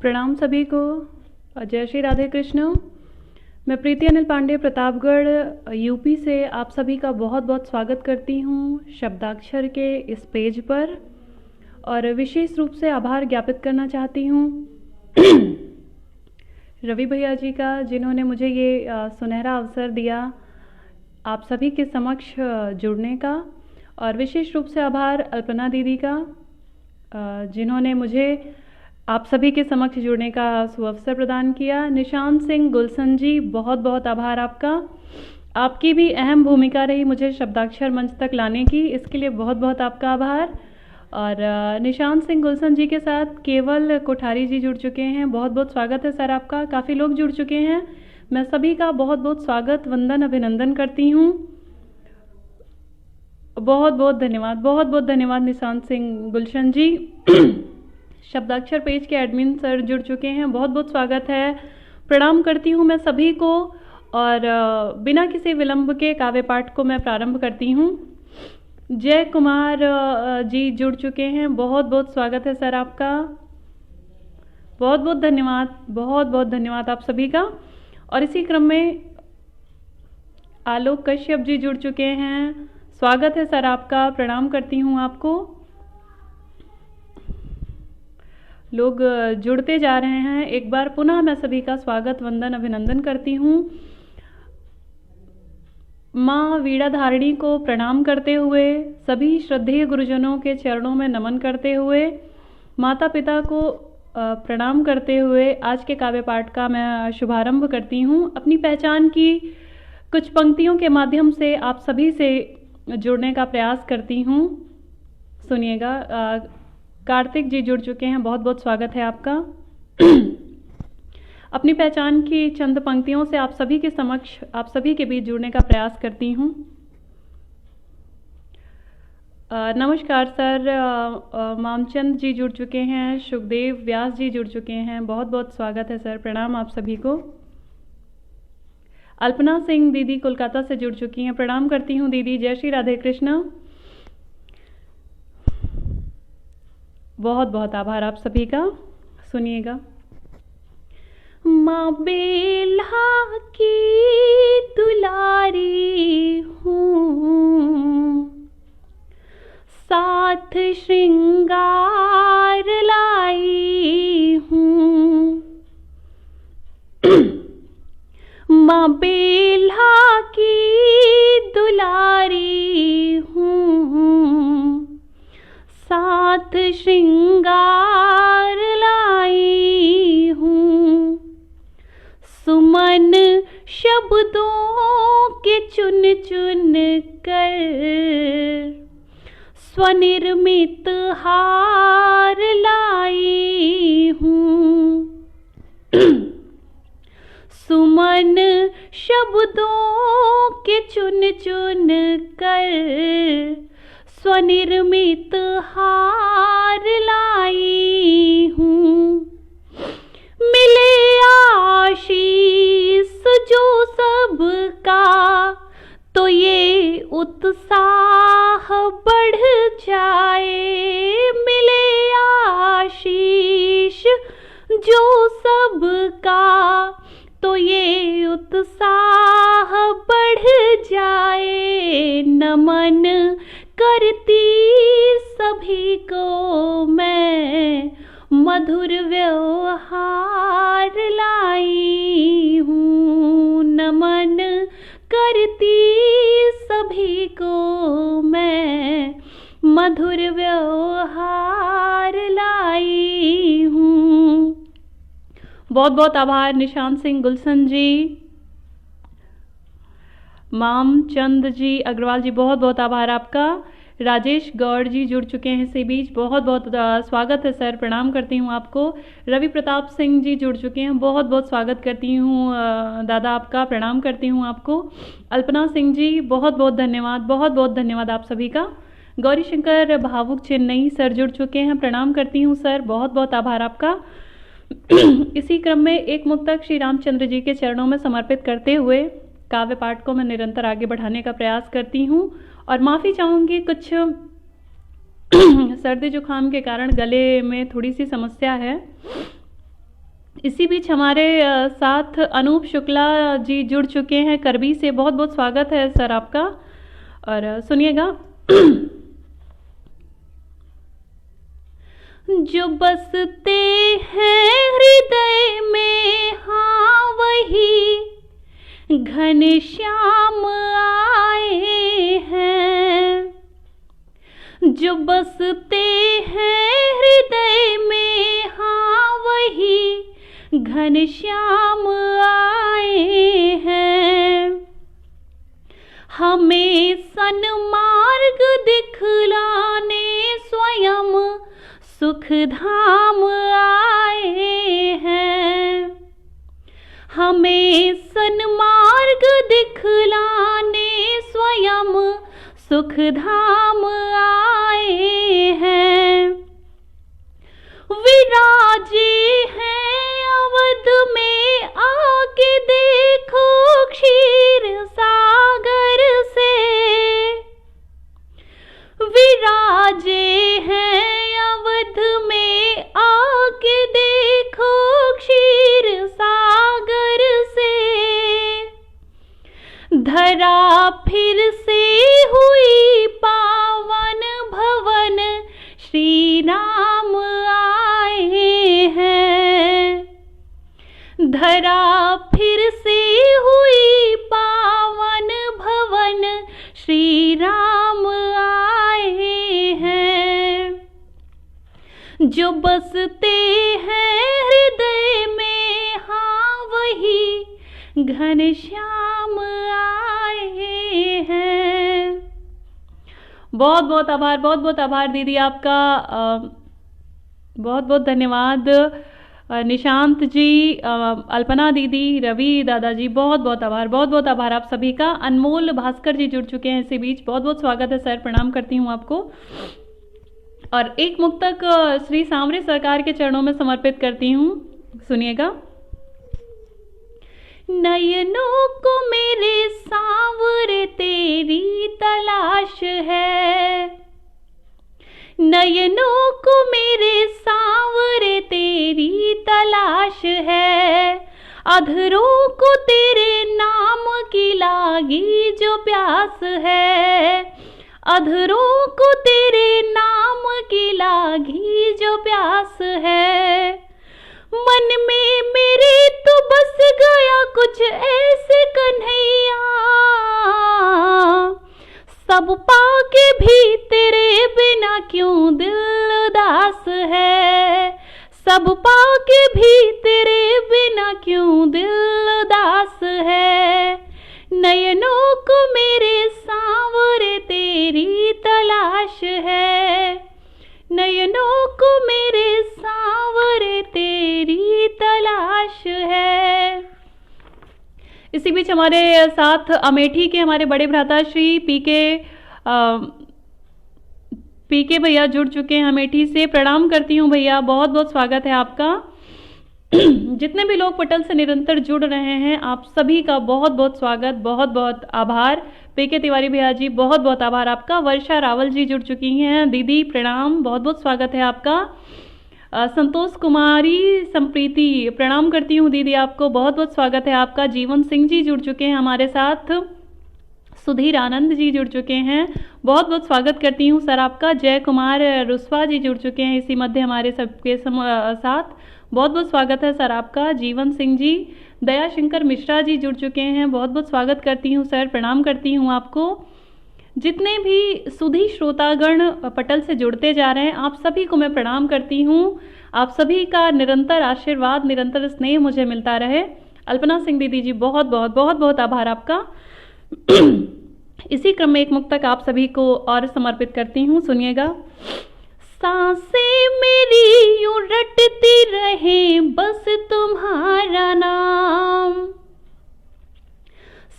प्रणाम सभी को। जय श्री राधे कृष्ण। मैं प्रीति अनिल पांडे प्रतापगढ़ यूपी से आप सभी का बहुत बहुत स्वागत करती हूँ शब्दाक्षर के इस पेज पर, और विशेष रूप से आभार ज्ञापित करना चाहती हूँ रवि भैया जी का, जिन्होंने मुझे ये सुनहरा अवसर दिया आप सभी के समक्ष जुड़ने का, और विशेष रूप से आभार अल्पना दीदी का, जिन्होंने मुझे आप सभी के समक्ष जुड़ने का सुअवसर प्रदान किया। निशांत सिंह गुलशन जी, बहुत बहुत आभार आपका। आपकी भी अहम भूमिका रही मुझे शब्दाक्षर मंच तक लाने की, इसके लिए बहुत बहुत आपका आभार। और निशांत सिंह गुलशन जी के साथ केवल कोठारी जी जुड़ चुके हैं, बहुत बहुत स्वागत है सर आपका। काफ़ी लोग जुड़ चुके हैं, मैं सभी का बहुत बहुत स्वागत वंदन अभिनंदन करती हूँ। बहुत बहुत धन्यवाद निशांत सिंह गुलशन जी। शब्दाक्षर पेज के एडमिन सर जुड़ चुके हैं, बहुत बहुत स्वागत है। प्रणाम करती हूँ मैं सभी को, और बिना किसी विलंब के काव्य पाठ को मैं प्रारंभ करती हूँ। जय कुमार जी जुड़ चुके हैं, बहुत बहुत स्वागत है सर आपका। बहुत बहुत धन्यवाद आप सभी का। और इसी क्रम में आलोक कश्यप जी जुड़ चुके हैं, स्वागत है सर आपका, प्रणाम करती हूँ आपको। लोग जुड़ते जा रहे हैं, एक बार पुनः मैं सभी का स्वागत वंदन अभिनंदन करती हूँ। माँ वीणा धारिणी को प्रणाम करते हुए, सभी श्रद्धेय गुरुजनों के चरणों में नमन करते हुए, माता पिता को प्रणाम करते हुए आज के काव्य पाठ का मैं शुभारंभ करती हूँ। अपनी पहचान की कुछ पंक्तियों के माध्यम से आप सभी से जुड़ने का प्रयास करती हूँ, सुनिएगा। कार्तिक जी जुड़ चुके हैं, बहुत बहुत स्वागत है आपका। अपनी पहचान की चंद पंक्तियों से आप सभी के समक्ष, आप सभी के बीच जुड़ने का प्रयास करती हूँ। नमस्कार सर। मामचंद जी जुड़ चुके हैं, सुखदेव व्यास जी जुड़ चुके हैं, बहुत बहुत स्वागत है सर, प्रणाम आप सभी को। अल्पना सिंह दीदी कोलकाता से जुड़ चुकी हैं, प्रणाम करती हूँ दीदी, जय श्री राधे कृष्ण। बहुत बहुत आभार आप सभी का, सुनिएगा। माँ बेल्हा की दुलारी हूँ, साथ श्रृंगार लाई हूँ। माँ बेल्हा की दुलारी हूँ, साथ श्रृंगार लाई हूँ। सुमन शब्दों के चुन चुन कर स्वनिर्मित हार लाई हूँ। सुमन शब्दों के चुन चुन कर स्वनिर्मित हार लाई हूँ। मिले आशीष जो सबका, तो ये उत्साह बढ़ जाए। मिले आशीष जो सबका, तो ये उत्साह बढ़ जाए। नमन करती सभी को मैं, मधुर व्यवहार लाई हूँ। नमन करती सभी को मैं, मधुर व्यवहार लाई हूँ। बहुत बहुत आभार निशांत सिंह गुलशन जी, मामचंद जी अग्रवाल जी, बहुत बहुत आभार आपका। राजेश गौड़ जी जुड़ चुके हैं इसी बीच, बहुत बहुत स्वागत है सर, प्रणाम करती हूँ आपको। रवि प्रताप सिंह जी जुड़ चुके हैं, बहुत बहुत स्वागत करती हूँ दादा आपका, प्रणाम करती हूँ आपको। अल्पना सिंह जी, बहुत बहुत धन्यवाद आप सभी का। गौरी शंकर भावुक चेन्नई सर जुड़ चुके हैं, प्रणाम करती हूँ सर, बहुत बहुत आभार आपका। इसी क्रम में एक मुक्तक श्री रामचंद्र जी के चरणों में समर्पित करते हुए काव्य पाठ को मैं निरंतर आगे बढ़ाने का प्रयास करती हूँ, और माफ़ी चाहूँगी कुछ सर्दी जुकाम के कारण गले में थोड़ी सी समस्या है। इसी बीच हमारे साथ अनूप शुक्ला जी जुड़ चुके हैं करबी से। बहुत बहुत स्वागत है सर आपका। और सुनिएगा। जो बसते हैं हृदय में, हाँ वही घनश्याम आए हैं। जो बसते हैं हृदय में, हाँ वही घनश्याम आए हैं। हमें सन्मार्ग दिखलाने स्वयं सुख धाम आए हैं। हमें सन्मार्ग दिखलाने स्वयं सुख धाम आए हैं। विराजे हैं अवध में, आके देखो क्षीर सागर से। विराजे हैं अवध में, आके देखो क्षीर सागर से। धरा फिर से हुई पावन, भवन श्री राम आए हैं। धरा फिर से हुई पावन, भवन श्री राम आए हैं। जो बसते हैं हृदय में, हाँ वही घनश्याम आए हैं। बहुत बहुत आभार, बहुत बहुत आभार दीदी आपका। बहुत बहुत धन्यवाद निशांत जी, अल्पना दीदी, रवि दादाजी, बहुत बहुत आभार, बहुत बहुत आभार आप सभी का। अनमोल भास्कर जी जुड़ चुके हैं इसी बीच। बहुत बहुत स्वागत है सर, प्रणाम करती हूँ आपको। और एक मुक्तक श्री सांवरे सरकार के चरणों में समर्पित करती हूँ, सुनिएगा। नयनों को मेरे सांवरे तेरी तलाश है। नयनों को मेरे सांवरे तेरी तलाश है। अधरों को तेरे नाम की लागी जो प्यास है। अधरों को तेरे नाम की लागी जो प्यास है। मन में मेरे तो बस गया कुछ ऐसे कन्हैया। सब पाके भी तेरे बिना क्यों दिल उदास है। सब पाके भी तेरे बिना क्यों दिल उदास है। नयनों को मेरे सांवरे तेरी तलाश है। नयनों को मेरे सांवरे तेरी तलाश है। इसी बीच हमारे साथ अमेठी के हमारे बड़े भ्राता श्री पीके भैया जुड़ चुके हैं अमेठी से। प्रणाम करती हूँ भैया, बहुत बहुत स्वागत है आपका। जितने भी लोग पटल से निरंतर जुड़ रहे हैं, आप सभी का बहुत बहुत स्वागत, बहुत बहुत आभार। पीके तिवारी भैया जी, बहुत बहुत आभार आपका। वर्षा रावल जी जुड़ चुकी हैं। दीदी प्रणाम, बहुत बहुत स्वागत है आपका। संतोष कुमारी संप्रीति, प्रणाम करती हूँ दीदी आपको, बहुत बहुत स्वागत है आपका। जीवन सिंह जी जुड़ चुके हैं हमारे साथ। सुधीर आनंद जी जुड़ चुके हैं, बहुत बहुत स्वागत करती हूँ सर आपका। जय कुमार रुस्वा जी जुड़ चुके हैं इसी मध्य हमारे सबके साथ, बहुत बहुत स्वागत है सर आपका। जीवन सिंह जी, दया शंकर मिश्रा जी जुड़ चुके हैं, बहुत बहुत स्वागत करती हूँ सर, प्रणाम करती हूँ आपको। जितने भी सुधी श्रोतागण पटल से जुड़ते जा रहे हैं, आप सभी को मैं प्रणाम करती हूँ। आप सभी का निरंतर आशीर्वाद, निरंतर स्नेह मुझे मिलता रहे। अल्पना सिंह दीदी जी, बहुत बहुत बहुत बहुत आभार आपका। इसी क्रम में एक मुक्तक आप सभी को और समर्पित करती हूँ, सुनिएगा। सांसें मेरी यूं रटती रहे बस तुम्हारा नाम।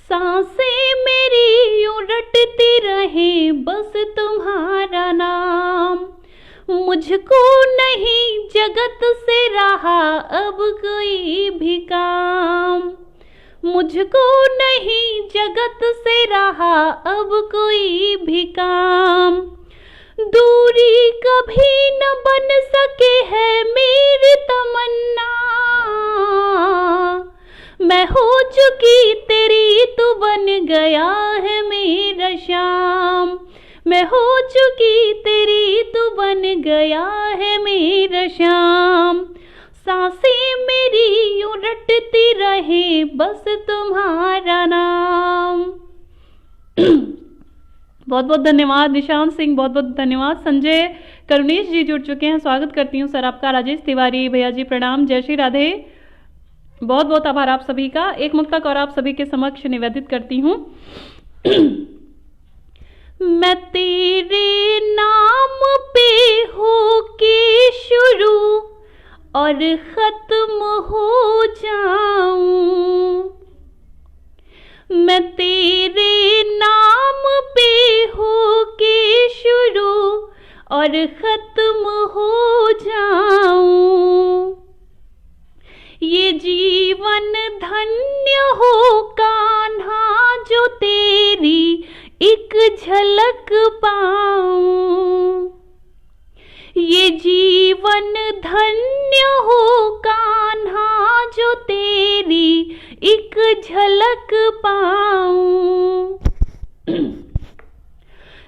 सांसें मेरी यूं रटती रहे बस तुम्हारा नाम। मुझको नहीं जगत से रहा अब कोई भी काम। मुझको नहीं जगत से रहा अब कोई भी काम। दूरी कभी न बन सके है मेरी तमन्ना। मैं हो चुकी तेरी, तू बन गया है मेरा श्याम। मैं हो चुकी तेरी, तू बन गया है मेरा श्याम। सांसें मेरी यूं रटती रहे बस तुम्हारा नाम। बहुत बहुत धन्यवाद निशांत सिंह, बहुत बहुत धन्यवाद। संजय करुणेश जी जुड़ चुके हैं, स्वागत करती हूँ सर आपका। राजेश तिवारी भैया जी प्रणाम, जय श्री राधे, बहुत बहुत आभार आप सभी का। एक मुक्तक और आप सभी के समक्ष निवेदित करती हूँ। मैं तेरे नाम पे होके शुरू और खत्म हो जाऊं। मैं तेरे नाम पे होके शुरू और खत्म हो जाऊं। ये जीवन धन्य हो कान्हा जो तेरी एक झलक पाऊं। ये जीवन धन्य हो कान्हा जो तेरी एक झलक पाऊं।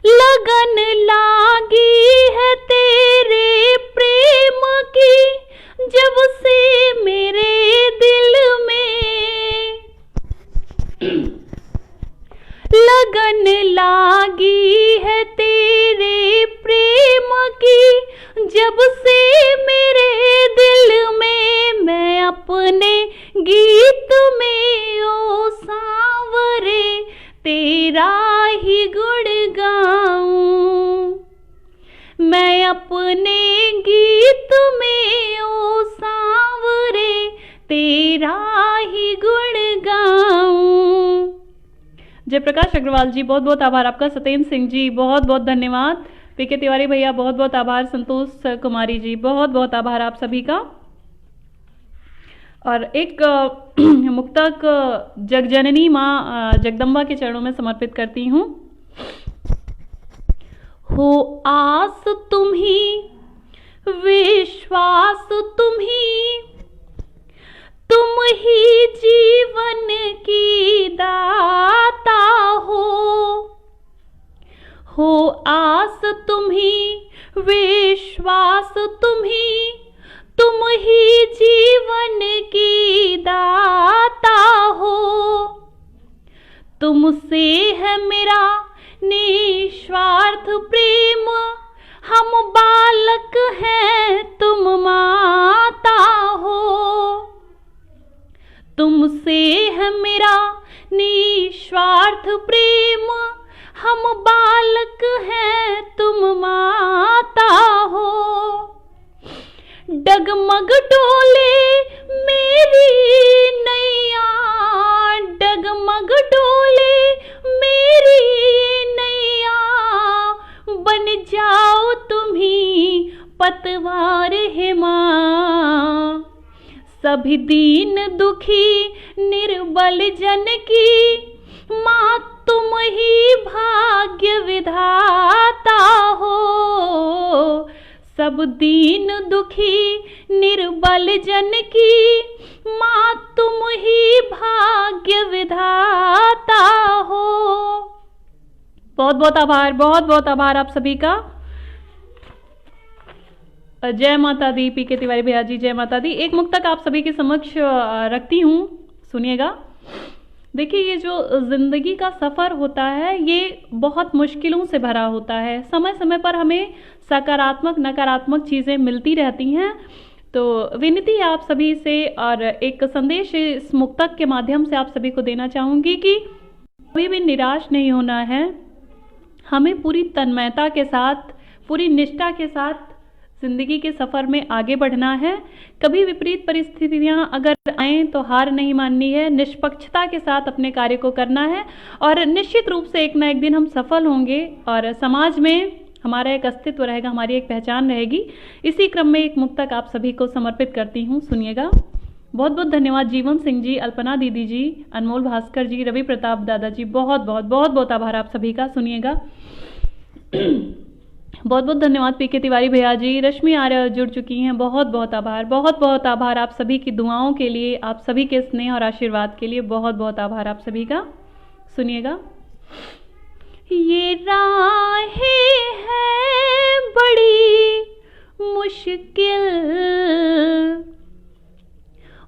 लगन लागी है तेरे प्रेम की जब से मेरे दिल में। लगन लागी है तेरे प्रेम की जब से मेरे दिल में। मैं अपने गीत में ओ सांवरे तेरा ही गुण गाऊं। मैं अपने गीत में ओ सांवरे तेरा ही गुण गाऊं। जयप्रकाश अग्रवाल जी बहुत बहुत आभार आपका। सत्येंद्र सिंह जी बहुत बहुत धन्यवाद। पीके तिवारी भैया बहुत बहुत आभार। संतोष कुमारी जी बहुत बहुत आभार आप सभी का। और एक मुक्तक जगजननी माँ जगदम्बा के चरणों में समर्पित करती हूँ। हो आस तुम्ही, विश्वास तुम्ही, तुम ही जीवन की दाता हो आस तुम्ही, विश्वास तुम्ही, तुम ही जीवन की दाता हो। तुमसे है मेरा निस्वार्थ प्रेम, हम बालक हैं तुम माता हो। तुमसे है मेरा निस्वार्थ प्रेम, हम बालक हैं तुम माता हो। डगमग डोले मेरी नैया, डगमग डोले मेरी नैया, बन जाओ तुम्ही पतवार है माँ। सभी दीन दुखी निर्बल जन की माँ तुम ही भाग्य विधाता हो। सब दीन दुखी निर्बल जन की माँ तुम ही भाग्य विधाता हो। बहुत बहुत आभार, बहुत बहुत आभार आप सभी का। जय माता दी। पीके तिवारी भैया जी जय माता दी। एक मुक्तक आप सभी के समक्ष रखती हूँ, सुनिएगा। देखिए ये जो ज़िंदगी का सफ़र होता है ये बहुत मुश्किलों से भरा होता है। समय समय पर हमें सकारात्मक नकारात्मक चीज़ें मिलती रहती हैं। तो विनती है आप सभी से और एक संदेश इस मुक्तक के माध्यम से आप सभी को देना चाहूँगी कि कभी भी निराश नहीं होना है। हमें पूरी तन्मयता के साथ, पूरी निष्ठा के साथ ज़िंदगी के सफ़र में आगे बढ़ना है। कभी विपरीत परिस्थितियाँ अगर आएँ तो हार नहीं माननी है, निष्पक्षता के साथ अपने कार्य को करना है और निश्चित रूप से एक ना एक दिन हम सफल होंगे और समाज में हमारा एक अस्तित्व रहेगा, हमारी एक पहचान रहेगी। इसी क्रम में एक मुक्तक आप सभी को समर्पित करती हूँ, सुनिएगा। बहुत बहुत धन्यवाद जीवन सिंह जी, अल्पना दीदी जी, अनमोल भास्कर जी, रवि प्रताप दादा जी, बहुत बहुत बहुत बहुत आभार आप सभी का। सुनिएगा। बहुत बहुत धन्यवाद पीके तिवारी भैया जी। रश्मि आर्य जुड़ चुकी हैं, बहुत बहुत आभार, बहुत बहुत आभार आप सभी की दुआओं के लिए, आप सभी के स्नेह और आशीर्वाद के लिए बहुत बहुत आभार आप सभी का। सुनिएगा। ये राहें हैं बड़ी मुश्किल,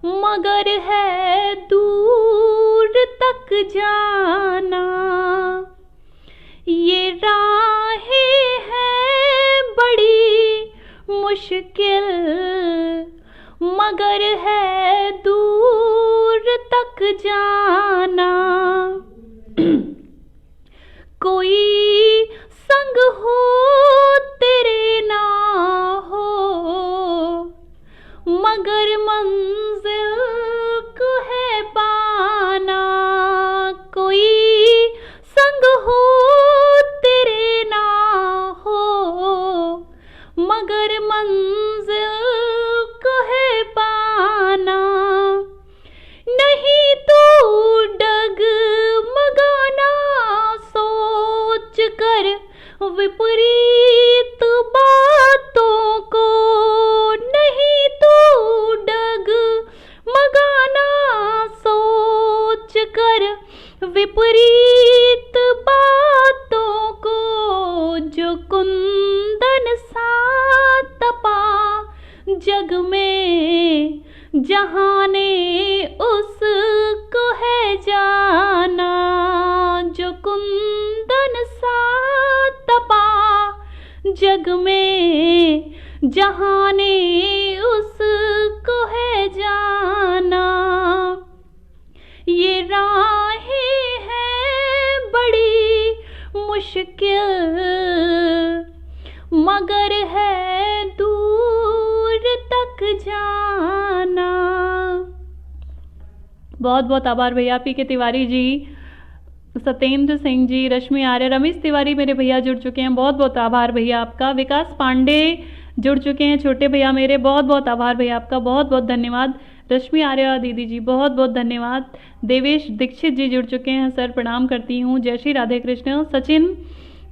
मगर है दूर तक जाना। ये राहें हैं बड़ी मुश्किल, मगर है दूर तक जाना। कोई संग हो तेरे ना हो, मगर मंजिल को है पाना। कोई संग हो तेरे ना हो, मगर मंजिल को है पाना। नहीं तो डगमगाना सोच कर विपरीत बातों को। नहीं तो डगमगाना सोच कर विपरीत बातों को। जो कुंदन सा तपा जग में जहाने उसको है जाना। जो कुंदन सा तपा जग में जहाने उसको है जाना। ये राहें हैं बड़ी मुश्किल, मगर है दूर तक जाना। बहुत बहुत आभार भैया पीके तिवारी जी, सत्येंद्र सिंह जी, रश्मि आर्य, रमेश तिवारी मेरे भैया जुड़ चुके हैं, बहुत बहुत आभार भैया आपका। विकास पांडे जुड़ चुके हैं छोटे भैया मेरे, बहुत बहुत आभार भैया आपका, बहुत बहुत धन्यवाद। रश्मि आर्य दीदी जी बहुत बहुत धन्यवाद। देवेश दीक्षित जी जुड़ चुके हैं, सर प्रणाम करती हूँ। जय श्री राधे कृष्ण। सचिन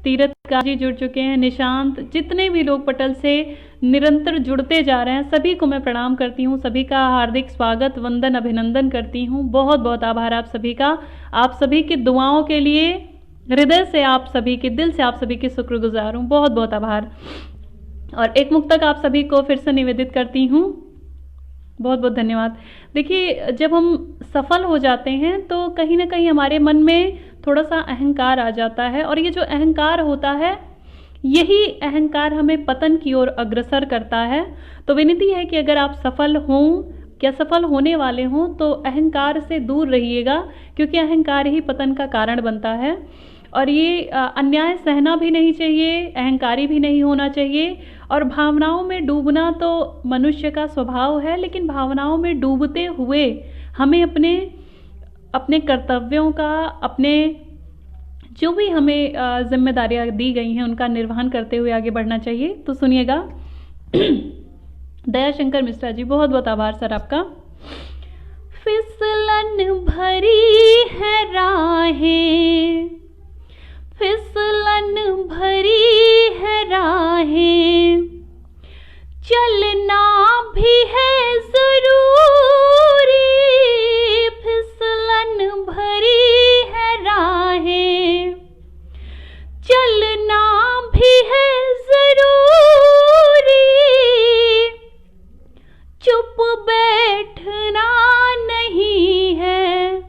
तीरथ का जी जुड़ चुके हैं, निशांत, जितने भी लोग पटल से निरंतर जुड़ते जा रहे हैं सभी को मैं प्रणाम करती हूँ, सभी का हार्दिक स्वागत वंदन अभिनंदन करती हूँ। बहुत बहुत आभार आप सभी का, आप सभी की दुआओं के लिए हृदय से, आप सभी के दिल से, आप सभी की शुक्रगुजार हूँ, बहुत बहुत आभार। और एक मुक्तक आप सभी को फिर से निवेदित करती हूँ, बहुत बहुत धन्यवाद। देखिए, जब हम सफल हो जाते हैं तो कहीं ना कहीं हमारे मन में थोड़ा सा अहंकार आ जाता है, और ये जो अहंकार होता है यही अहंकार हमें पतन की ओर अग्रसर करता है। तो विनती है कि अगर आप सफल हों या सफल होने वाले हों तो अहंकार से दूर रहिएगा, क्योंकि अहंकार ही पतन का कारण बनता है। और ये अन्याय सहना भी नहीं चाहिए, अहंकारी भी नहीं होना चाहिए। और भावनाओं में डूबना तो मनुष्य का स्वभाव है, लेकिन भावनाओं में डूबते हुए हमें अपने अपने कर्तव्यों का, अपने जो भी हमें जिम्मेदारियां दी गई हैं उनका निर्वहन करते हुए आगे बढ़ना चाहिए। तो सुनिएगा। दयाशंकर मिश्रा जी बहुत बहुत आभार सर आपका। फिसलन भरी है राहें, फिसलन भरी है राहें, चलना भी है जरूरी। फिसलन भरी है राहें, चलना भी है जरूरी। चुप बैठना नहीं है,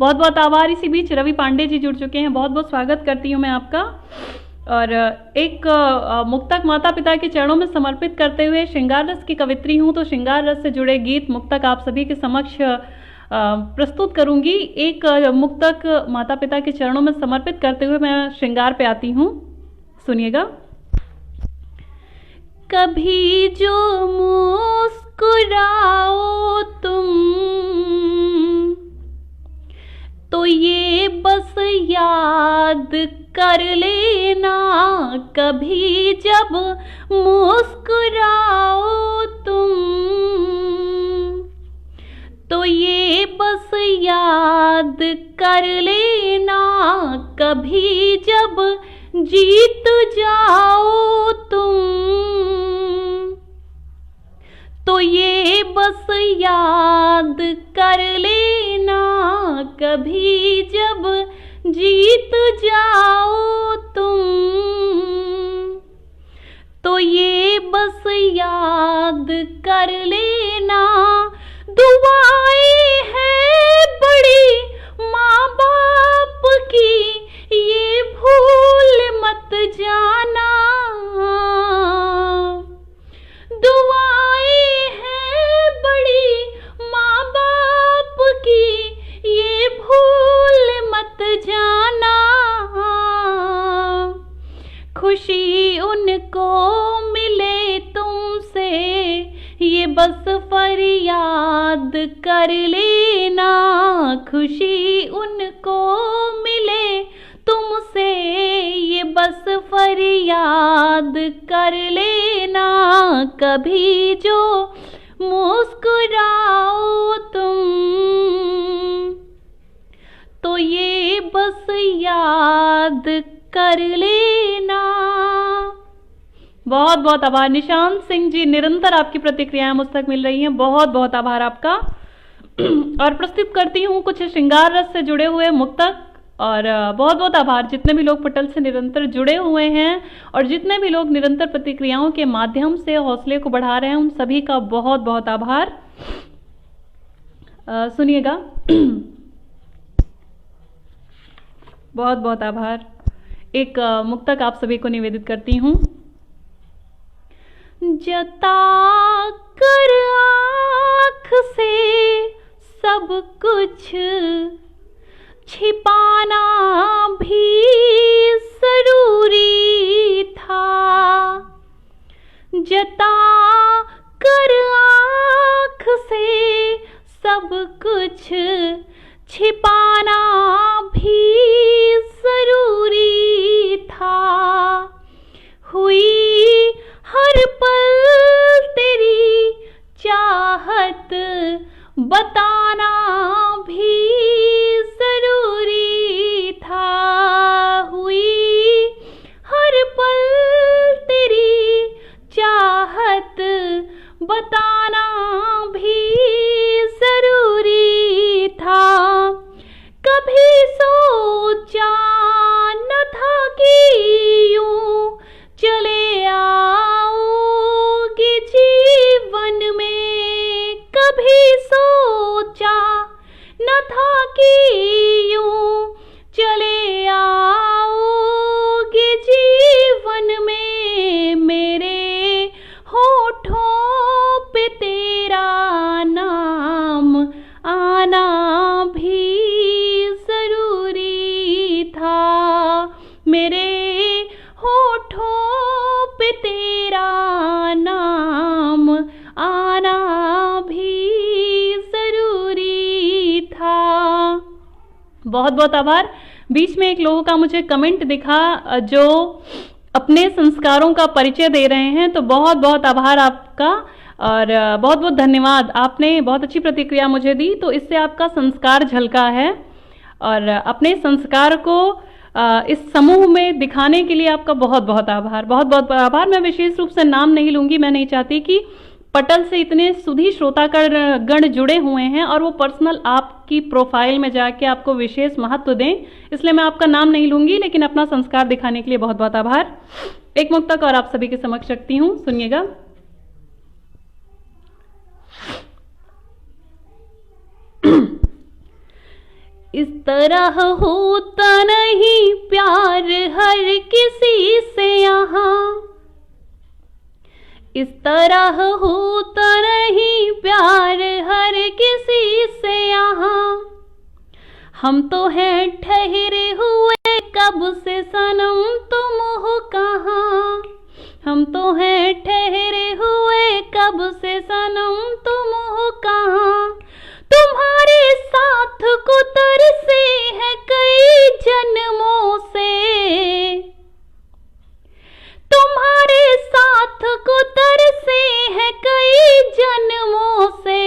बहुत बहुत आभार। इसी बीच रवि पांडे जी जुड़ चुके हैं, बहुत बहुत स्वागत करती हूँ मैं आपका। और एक मुक्तक माता पिता के चरणों में समर्पित करते हुए, श्रृंगार रस की कवित्री हूँ तो श्रृंगार रस से जुड़े गीत मुक्तक आप सभी के समक्ष प्रस्तुत करूंगी। एक मुक्तक माता पिता के चरणों में समर्पित करते हुए मैं श्रृंगार पे आती हूँ, सुनिएगा। कभी जो मुस्कुराओ तुम तो ये बस याद कर लेना, कभी जब मुस्कुराओ तुम तो ये बस याद कर लेना, कभी जब जीत जाओ तुम तो ये बस याद कर लेना, कभी जब जीत जाओ तुम तो ये बस याद कर लेना। दुआएं हैं बड़ी माँ बाप की, ये भूल मत जाना। दुआएं हैं बड़ी माँ बाप की, ये भूल मत जाना। खुशी उनको मिले तुमसे, ये बस फरियाद कर लेना, खुशी उनको मिले तुमसे, ये बस फरियाद कर लेना, कभी जो मुस्कुराओ तुम तो ये बस याद कर लेना। बहुत बहुत आभार निशांत सिंह जी, निरंतर आपकी प्रतिक्रियाएं मुझ तक मिल रही हैं, बहुत बहुत आभार आपका। और प्रस्तुत करती हूँ कुछ श्रृंगार रस से जुड़े हुए मुक्तक। और बहुत बहुत आभार जितने भी लोग पटल से निरंतर जुड़े हुए हैं और जितने भी लोग निरंतर प्रतिक्रियाओं के माध्यम से हौसले को बढ़ा रहे हैं, उन सभी का बहुत बहुत आभार। सुनिएगा। बहुत बहुत आभार। एक मुक्तक आप सभी को निवेदित करती हूँ। जता कर आँख से सब कुछ छिपाना भी जरूरी था, जता कर आँख से सब कुछ छिपाना भी जरूरी था, हुई हर पल तेरी चाहत बताना भी जरूरी था, हुई हर पल तेरी चाहत बताना भी जरूरी था। कभी सोचा न था कि यूं चले आओगे जीवन में, कभी सोचा न था कि यूं चले आओगे जीवन में, मेरे होठों पे तेरा नाम आना भी जरूरी था, मेरे होठों पे तेरा नाम आना भी जरूरी था। बहुत बहुत आभार। बीच में एक लोगों का मुझे कमेंट दिखा जो अपने संस्कारों का परिचय दे रहे हैं, तो बहुत बहुत आभार आपका और बहुत बहुत धन्यवाद। आपने बहुत अच्छी प्रतिक्रिया मुझे दी, तो इससे आपका संस्कार झलका है और अपने संस्कार को इस समूह में दिखाने के लिए आपका बहुत बहुत आभार, बहुत बहुत आभार। मैं विशेष रूप से नाम नहीं लूंगी, मैं नहीं चाहती कि पटल से इतने सुधी श्रोतागण जुड़े हुए हैं और वो पर्सनल आपकी प्रोफाइल में जाके आपको विशेष महत्व दें, इसलिए मैं आपका नाम नहीं लूंगी, लेकिन अपना संस्कार दिखाने के लिए बहुत बहुत आभार। एक मुक्तक और आप सभी के समक्ष रखती हूँ, सुनिएगा। इस तरह होता नहीं प्यार हर किसी से यहाँ, इस तरह होता नहीं प्यार हर किसी से यहाँ। हम तो हैं ठहरे हुए कब से सनम तुम हो कहाँ, हम तो हैं ठहरे हुए कब से सनम तुम हो कहाँ। तुम्हारे साथ को तरसे है कई जन्मों से, तुम्हारे साथ को तरसे है कई जन्मों से।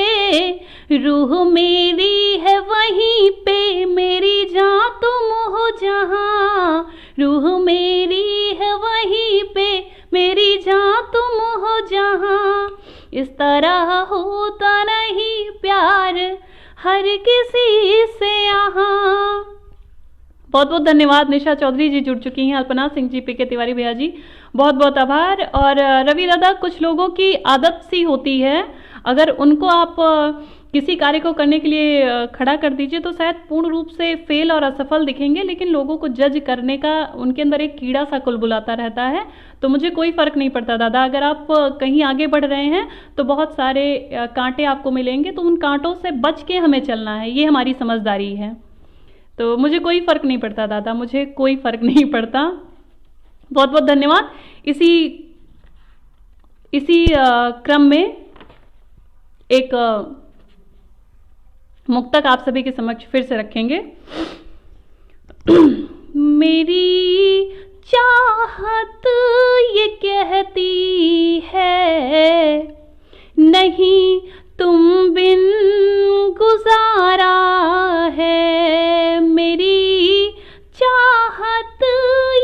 रूह मेरी है वहीं पे मेरी जान तुम हो जहाँ, रूह मेरी है वहीं पे मेरी जान तुम हो जहाँ। इस तरह होता नहीं प्यार हर किसी से यहाँ। बहुत बहुत धन्यवाद। निशा चौधरी जी जुड़ चुकी हैं, अल्पना सिंह जी, पीके तिवारी भैया जी, बहुत बहुत आभार। और रवि दादा, कुछ लोगों की आदत सी होती है, अगर उनको आप किसी कार्य को करने के लिए खड़ा कर दीजिए तो शायद पूर्ण रूप से फेल और असफल दिखेंगे, लेकिन लोगों को जज करने का उनके अंदर एक कीड़ा सा कुलबुलाता रहता है। तो मुझे कोई फ़र्क नहीं पड़ता दादा, अगर आप कहीं आगे बढ़ रहे हैं तो बहुत सारे कांटे आपको मिलेंगे, तो उन कांटों से बच के हमें चलना है, ये हमारी समझदारी है। तो मुझे कोई फ़र्क नहीं पड़ता दादा, मुझे कोई फ़र्क नहीं पड़ता। बहुत बहुत धन्यवाद। इसी क्रम में एक मुक्तक आप सभी के समक्ष फिर से रखेंगे। मेरी चाहत ये कहती है नहीं तुम बिन गुजारा है, मेरी चाहत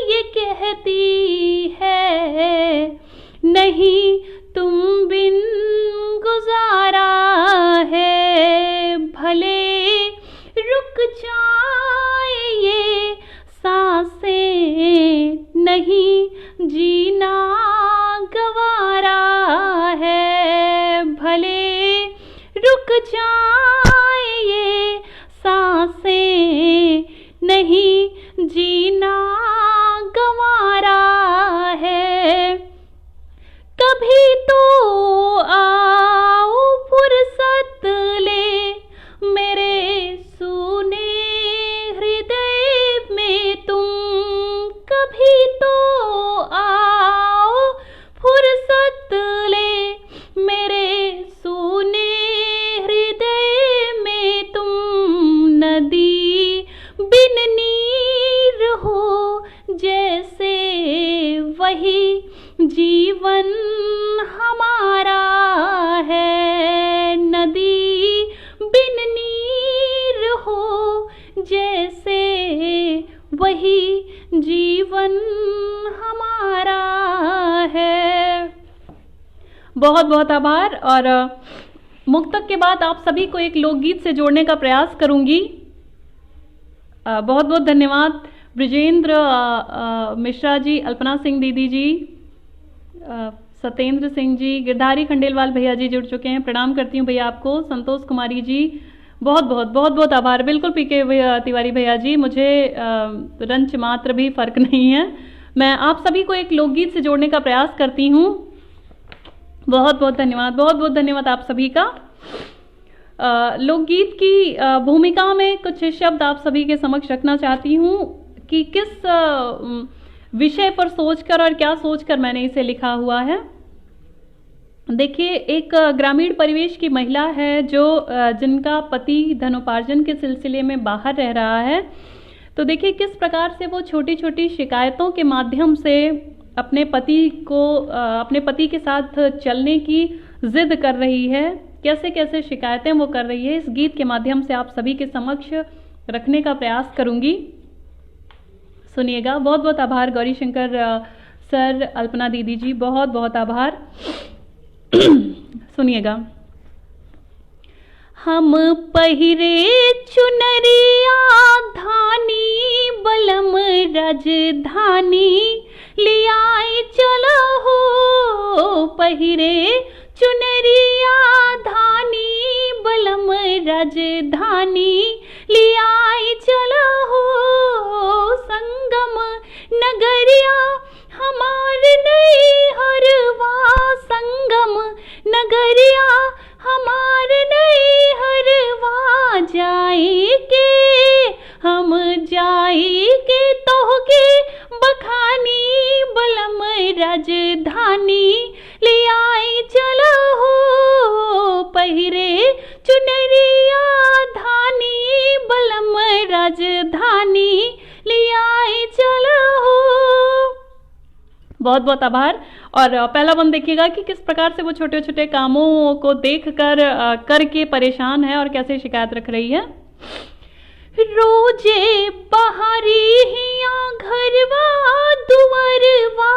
ये कहती है नहीं तुम बिन गुजारा है। भले रुक जाए ये सांसें नहीं जीना गवारा है, भले रुक जाए ये सांसें नहीं जीना गवारा है। कभी तो आओ फुर्सत ले मेरे सूने हृदय में तुम, कभी तो आओ फुर्सत ले मेरे सूने हृदय में तुम। नदी बिन नीर हो जैसे वही जीवन हमारा है, नदी बिन नीर हो जैसे वही जीवन हमारा है। बहुत बहुत आभार। और मुक्तक के बाद आप सभी को एक लोकगीत से जोड़ने का प्रयास करूंगी। बहुत बहुत धन्यवाद ब्रिजेंद्र मिश्रा जी, अल्पना सिंह दीदी जी, सत्येंद्र सिंह जी, गिरधारी खंडेलवाल भैया जी जुड़ चुके हैं, प्रणाम करती हूँ भैया आपको। संतोष कुमारी जी, बहुत बहुत आभार। बिल्कुल पीके तिवारी भैया जी, मुझे रंच मात्र भी फर्क नहीं है, मैं आप सभी को एक लोकगीत से जोड़ने का प्रयास करती हूँ। बहुत बहुत धन्यवाद, बहुत बहुत धन्यवाद आप सभी का। लोकगीत की भूमिका में कुछ शब्द आप सभी के समक्ष रखना चाहती हूँ कि किस विषय पर सोचकर और क्या सोचकर मैंने इसे लिखा हुआ है। देखिए, एक ग्रामीण परिवेश की महिला है जो जिनका पति धनोपार्जन के सिलसिले में बाहर रह रहा है। तो देखिए किस प्रकार से वो छोटी छोटी शिकायतों के माध्यम से अपने पति के साथ चलने की जिद कर रही है, कैसे कैसे शिकायतें वो कर रही है, इस गीत के माध्यम से आप सभी के समक्ष रखने का प्रयास करूंगी। सुनिएगा। बहुत बहुत आभार गौरी शंकर सर, अल्पना दीदी जी, बहुत बहुत आभार। सुनिएगा। हम पहिरे चुनरिया धानी बलम राजधानी लियाए चलो हो, पहिरे चुनरिया धानी बलम राजधानी लियाए चुनरिया धानी बलम राजधानी लियाई चलो। बहुत बहुत आभार। और पहला वन देखिएगा कि किस प्रकार से वो छोटे छोटे कामों को देख कर करके परेशान है और कैसे शिकायत रख रही है। रोजे बहारी हिया घरवा दुवरवा,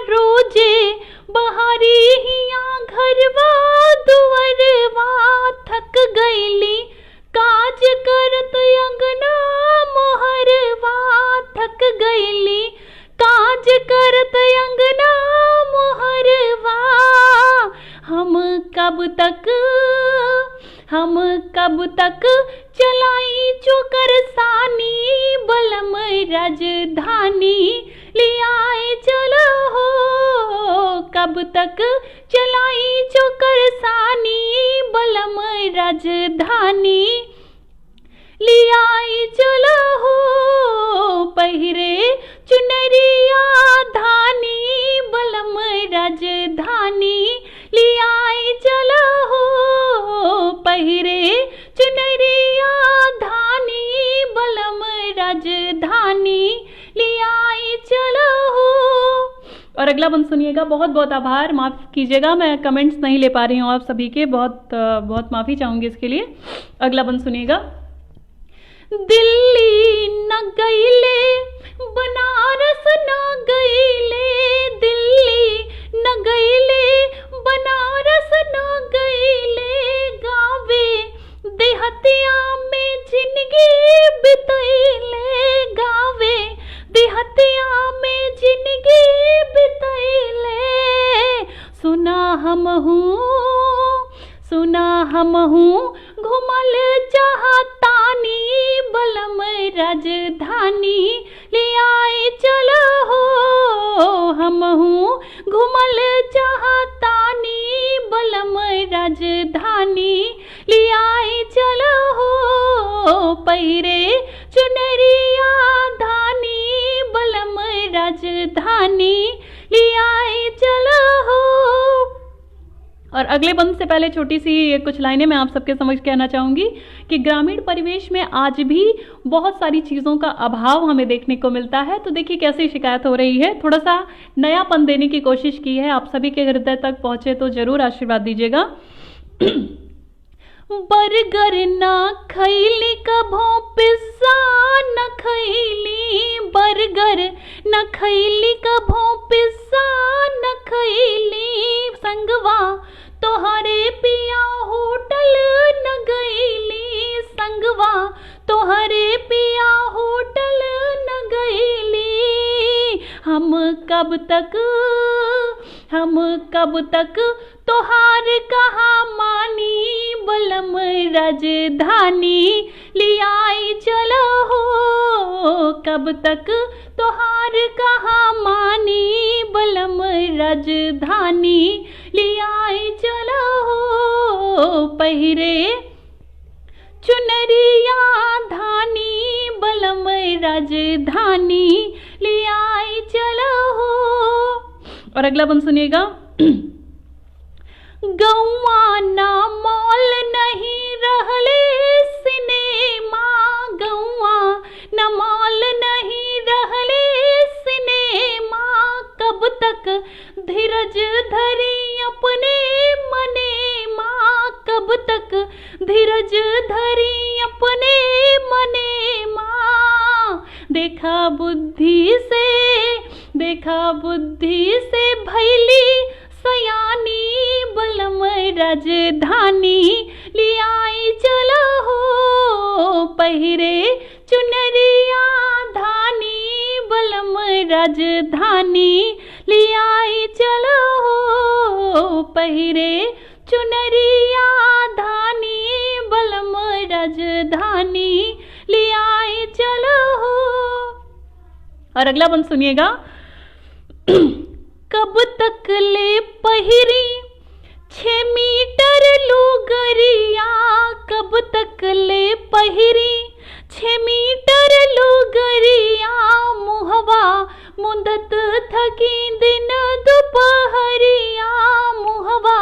रोजे बहारी हिया घरवा दुवरवा, थक गईली काज करत अंगना मोहरवा, थक गईली काज करत अंगना मोहरवा। हम कब तक चलाई चोकर सानी बलम राजधानी लियाए चलो हो। कब तक चलाई चोकर सानी बलम राजधानी लियाई चलो हो। पहिरे चुनरिया धानी बलम राजधानी लियाई चलो हो। पहिरे चुनरिया धानी बलम राजधानी लियाई चलो हो। और अगला बंद सुनिएगा। बहुत बहुत आभार, माफ़ कीजिएगा मैं कमेंट्स नहीं ले पा रही हूँ आप सभी के, बहुत माफ़ी चाहूँगी इसके लिए। अगला बंद सुनिएगा। दिल्ली न गईले बनारस न गईले, दिल्ली न गईले बनारस न गईले, गावे देहतिया में जिंदगी बितैले, गावे देहतिया में जिंदगी बितैले। सुना हम हूँ घुमल चाहतानी बलम राजधानी लियाए चलो हो। हम हूँ घुमल चाहतानी बलम राजधानी लियाए चलो हो। पहिरे चुनरिया धानी बलम राजधानी लियाए चलो हो। और अगले बंद से पहले छोटी सी कुछ लाइनें मैं आप सबके समक्ष कहना चाहूँगी कि ग्रामीण परिवेश में आज भी बहुत सारी चीज़ों का अभाव हमें देखने को मिलता है। तो देखिए कैसे शिकायत हो रही है, थोड़ा सा नयापन देने की कोशिश की है, आप सभी के हृदय तक पहुँचे तो ज़रूर आशीर्वाद दीजिएगा। बर्गर ना खैली कभो पिज्जा न खैली, बर्गर न खैली कभो पिज्जा न खैली, संगवा तोहरे पिया होटल न गईली, संगवा तोहरे पिया होटल न गईली। हम कब तक तोहार कहा मानी बलम राजधानी लियाई चलो हो। कब तक तोहार कहा मानी बलम राजधानी लियाई चलो हो। पहिरे चुनरिया धानी बलम राजधानी लियाई चलो हो। और अगला बंद सुनिएगा। गौआ ना मॉल नहीं रहले सिनेमा, गौआ न मॉल नहीं रहले सिनेमा, कब तक धीरज धरी अपने मने माँ, कब तक धीरज धरी अपने मने माँ। देखा बुद्धि से भैली सयानी बलम राजधानी लियाई चलो हो। पहिरे चुनरिया धानी बलम राजधानी लियाई चलो हो। पहिरे चुनरिया धानी बलम राजधानी लियाई चलो हो। और अगला बंद सुनिएगा। कब तक ले पहिरी 6 मीटर लुगरिया, कब तक ले पहिरी 6 मीटर लुगरिया, मुहवा मुंदत थकी दिन दोपहरिया, मुहवा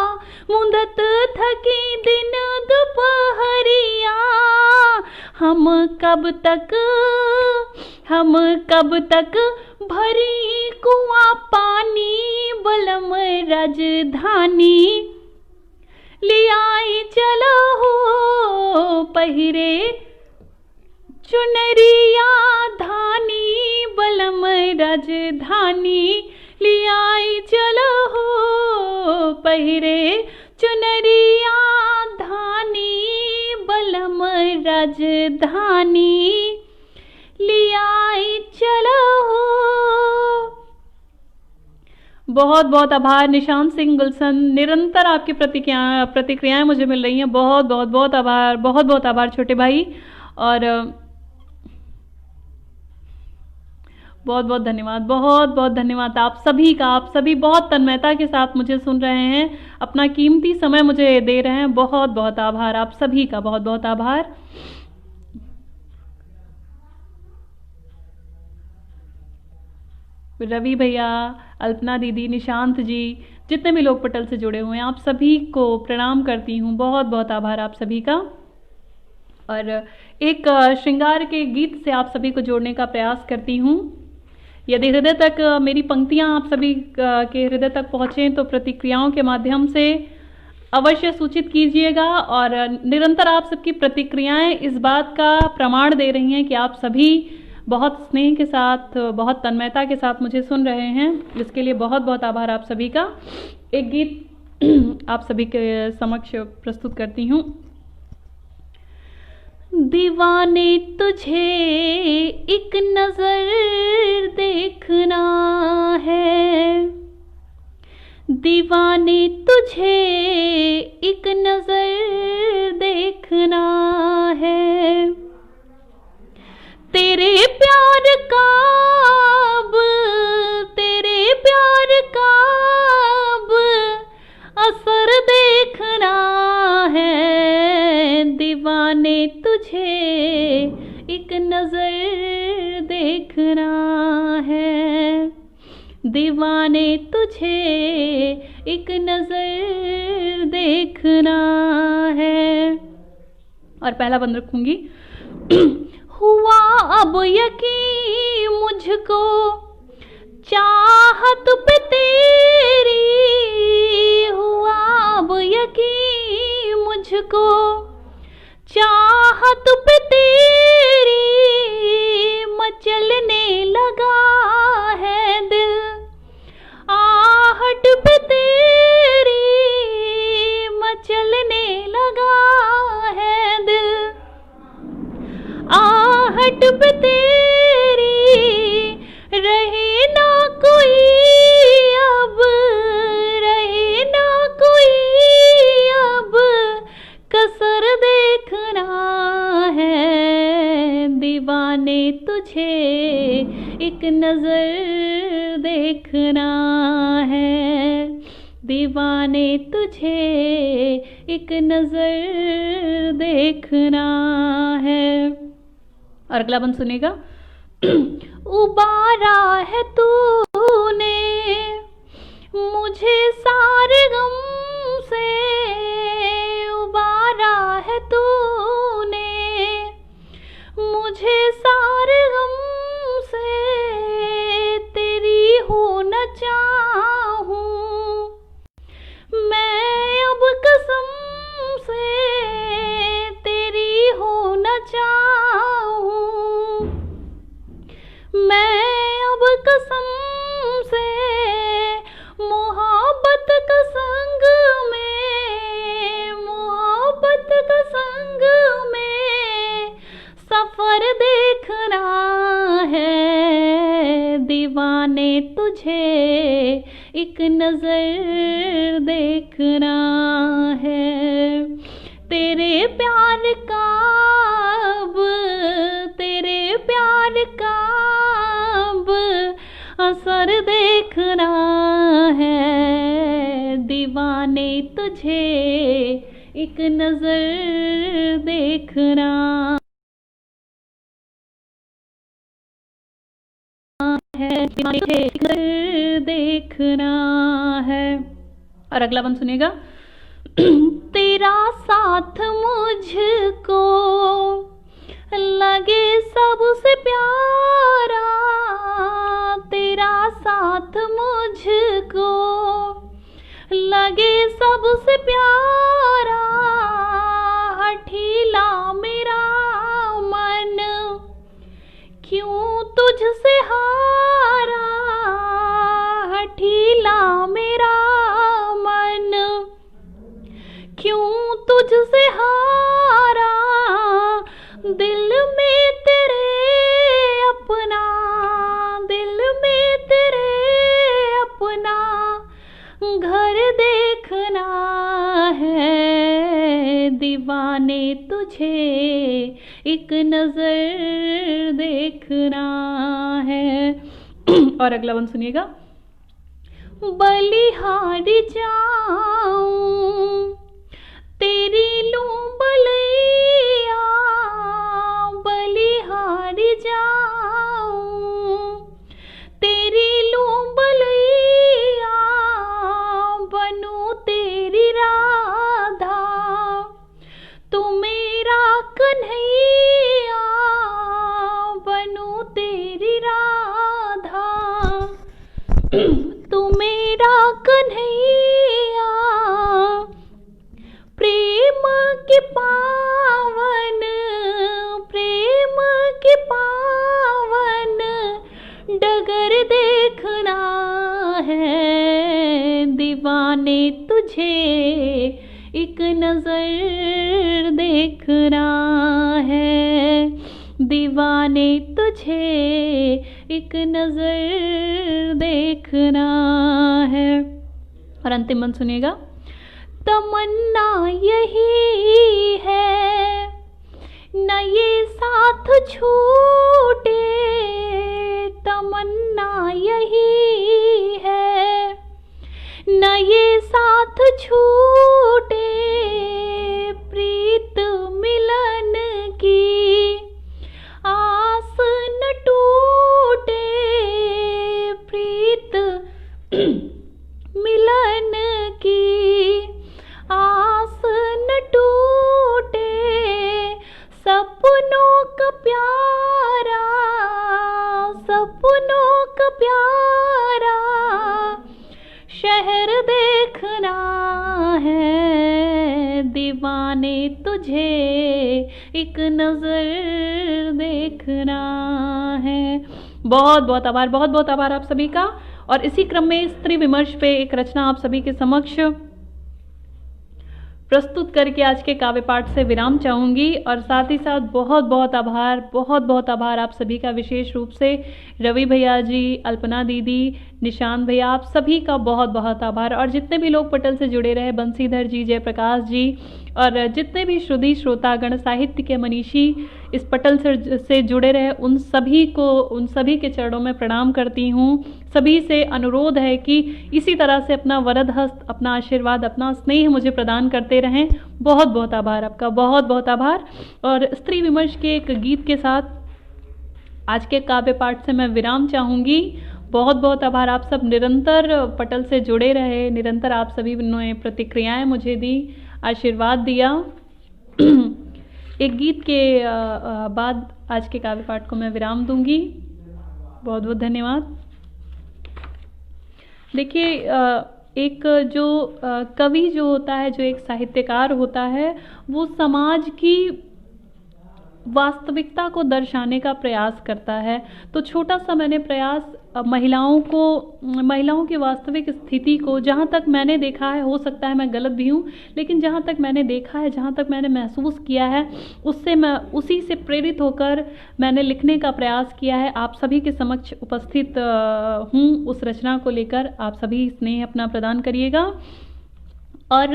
मुंदत थकी दिन दोपहरिया। हम कब तक हम कब तक भरी कुआं पानी बलम राजधानी ले आई चलो हो पहिरे चुनरिया धानी बलम राजधानी ले आई चलो हो पहिरे चुनरिया धानी बलम राजधानी ले आई चलो हो। बहुत बहुत आभार निशांत सिंह गुलशन, निरंतर आपकी प्रतिक्रियाएं मुझे मिल रही हैं। बहुत बहुत बहुत आभार, बहुत बहुत आभार छोटे भाई, और बहुत बहुत धन्यवाद, बहुत बहुत धन्यवाद आप सभी का। आप सभी बहुत तन्मयता के साथ मुझे सुन रहे हैं, अपना कीमती समय मुझे दे रहे हैं। बहुत बहुत आभार आप सभी का, बहुत बहुत आभार। रवि भैया, अल्पना दीदी, निशांत जी, जितने भी लोग पटल से जुड़े हुए हैं, आप सभी को प्रणाम करती हूँ। बहुत बहुत आभार आप सभी का। और एक श्रृंगार के गीत से आप सभी को जोड़ने का प्रयास करती हूँ। यदि हृदय तक मेरी पंक्तियाँ आप सभी के हृदय तक पहुँचें तो प्रतिक्रियाओं के माध्यम से अवश्य सूचित कीजिएगा। और निरंतर आप सबकी प्रतिक्रियाएं इस बात का प्रमाण दे रही हैं कि आप सभी बहुत स्नेह के साथ, बहुत तन्मयता के साथ मुझे सुन रहे हैं, जिसके लिए बहुत बहुत आभार आप सभी का। एक गीत आप सभी के समक्ष प्रस्तुत करती हूँ। दीवाने तुझे एक नजर देखना है, दीवाने तुझे एक नजर देखना है, तेरे प्यार का अब, तेरे प्यार का अब असर देखना है, दीवाने तुझे एक नजर देखना है, दीवाने तुझे एक नजर देखना है। और पहला बंद रखूंगी। हुआ अब यकीन मुझको चाहत पे तेरी, हुआ अब यकीन मुझको चाहत पे तेरी, मचलने लगा है दिल आहट पे तेरी, मचलने लगा है दिल आहट पे तेरी, रहे ना कोई अब, रहे ना कोई अब कसर देखना है, दीवाने तुझे एक नजर देखना है, दीवाने तुझे एक नजर देखना है। और अगला बंद सुनेगा। उबारा है तूने मुझे सारे गम से, उबारा है तूने मुझे सारे गम से, तेरी हो न चाहूं मैं अब कसम से, तेरी हो न चाहूं मैं अब कसम से, मोहब्बत का संग में, मोहब्बत का संग में सफर देखना है, दीवाने तुझे एक नजर देखना है, तेरे प्यार का अब, तेरे प्यार का अब असर देखना है, दीवाने तुझे एक नजर देखना है, एक नजर देखना है। और अगला बंद सुनेगा। तेरा साथ मुझको प्यारा, हठीला मेरा मन, क्यों तुझसे हारा, हठीला मेरा मन, क्यों तुझसे हारा, दिल में तेरे अपना, दिल में तेरे अपना घर देखना है, दीवाने तुझे एक नजर देखना है। और अगला वन सुनिएगा। बलिहारी जाऊं तेरी लूं बलैया, बलिहारी जाऊं तेरी लूं बलैया, बनूं तेरी राधा, तू मेरा कन्हैया, बनूं तेरी राधा, तू मेरा कन्हैया, प्रेम के पावन, प्रेम के पावन डगर देखना है, दीवाने तुझे एक नजर देखना है, दीवाने तुझे एक नजर देखना है। और अंतिम मन सुनिएगा। तमन्ना यही है न ये साथ छूटे, तमन्ना यही है न ये साथ छूटे, प्रीत मिलन की आस न टूटे, प्रीत मिलन की आस न टूटे, सपनों का प्यारा, सपनों का प्यारा शहर देखना है, दीवाने तुझे एक नजर देखना है। बहुत बहुत आभार, बहुत बहुत आभार आप सभी का। और इसी क्रम में स्त्री विमर्श पे एक रचना आप सभी के समक्ष प्रस्तुत करके आज के काव्य पाठ से विराम चाहूँगी। और साथ ही साथ बहुत बहुत आभार, बहुत बहुत आभार आप सभी का, विशेष रूप से रवि भैया जी, अल्पना दीदी, निशांत भैया, आप सभी का बहुत बहुत आभार। और जितने भी लोग पटल से जुड़े रहे, बंसीधर जी, जयप्रकाश जी, और जितने भी श्रुति श्रोतागण, साहित्य के मनीषी इस पटल से जुड़े रहे, उन सभी को, उन सभी के चरणों में प्रणाम करती हूँ। सभी से अनुरोध है कि इसी तरह से अपना वरद हस्त, अपना आशीर्वाद, अपना स्नेह मुझे प्रदान करते रहें। बहुत बहुत आभार आपका, बहुत बहुत आभार। और स्त्री विमर्श के एक गीत के साथ आज के काव्य पाठ से मैं विराम चाहूँगी। बहुत बहुत आभार, आप सब निरंतर पटल से जुड़े रहे, निरंतर आप सभी ने प्रतिक्रियाएं मुझे दी, आशीर्वाद दिया। एक गीत के बाद आज के काव्य पाठ को मैं विराम दूंगी। बहुत बहुत धन्यवाद। देखिए, एक जो कवि जो होता है, जो एक साहित्यकार होता है, वो समाज की वास्तविकता को दर्शाने का प्रयास करता है। तो छोटा सा मैंने प्रयास महिलाओं की वास्तविक स्थिति को, जहाँ तक मैंने देखा है, हो सकता है मैं गलत भी हूँ, लेकिन जहाँ तक मैंने देखा है, जहाँ तक मैंने महसूस किया है, उससे मैं उसी से प्रेरित होकर मैंने लिखने का प्रयास किया है। आप सभी के समक्ष उपस्थित हूँ उस रचना को लेकर। आप सभी स्नेह अपना प्रदान करिएगा। और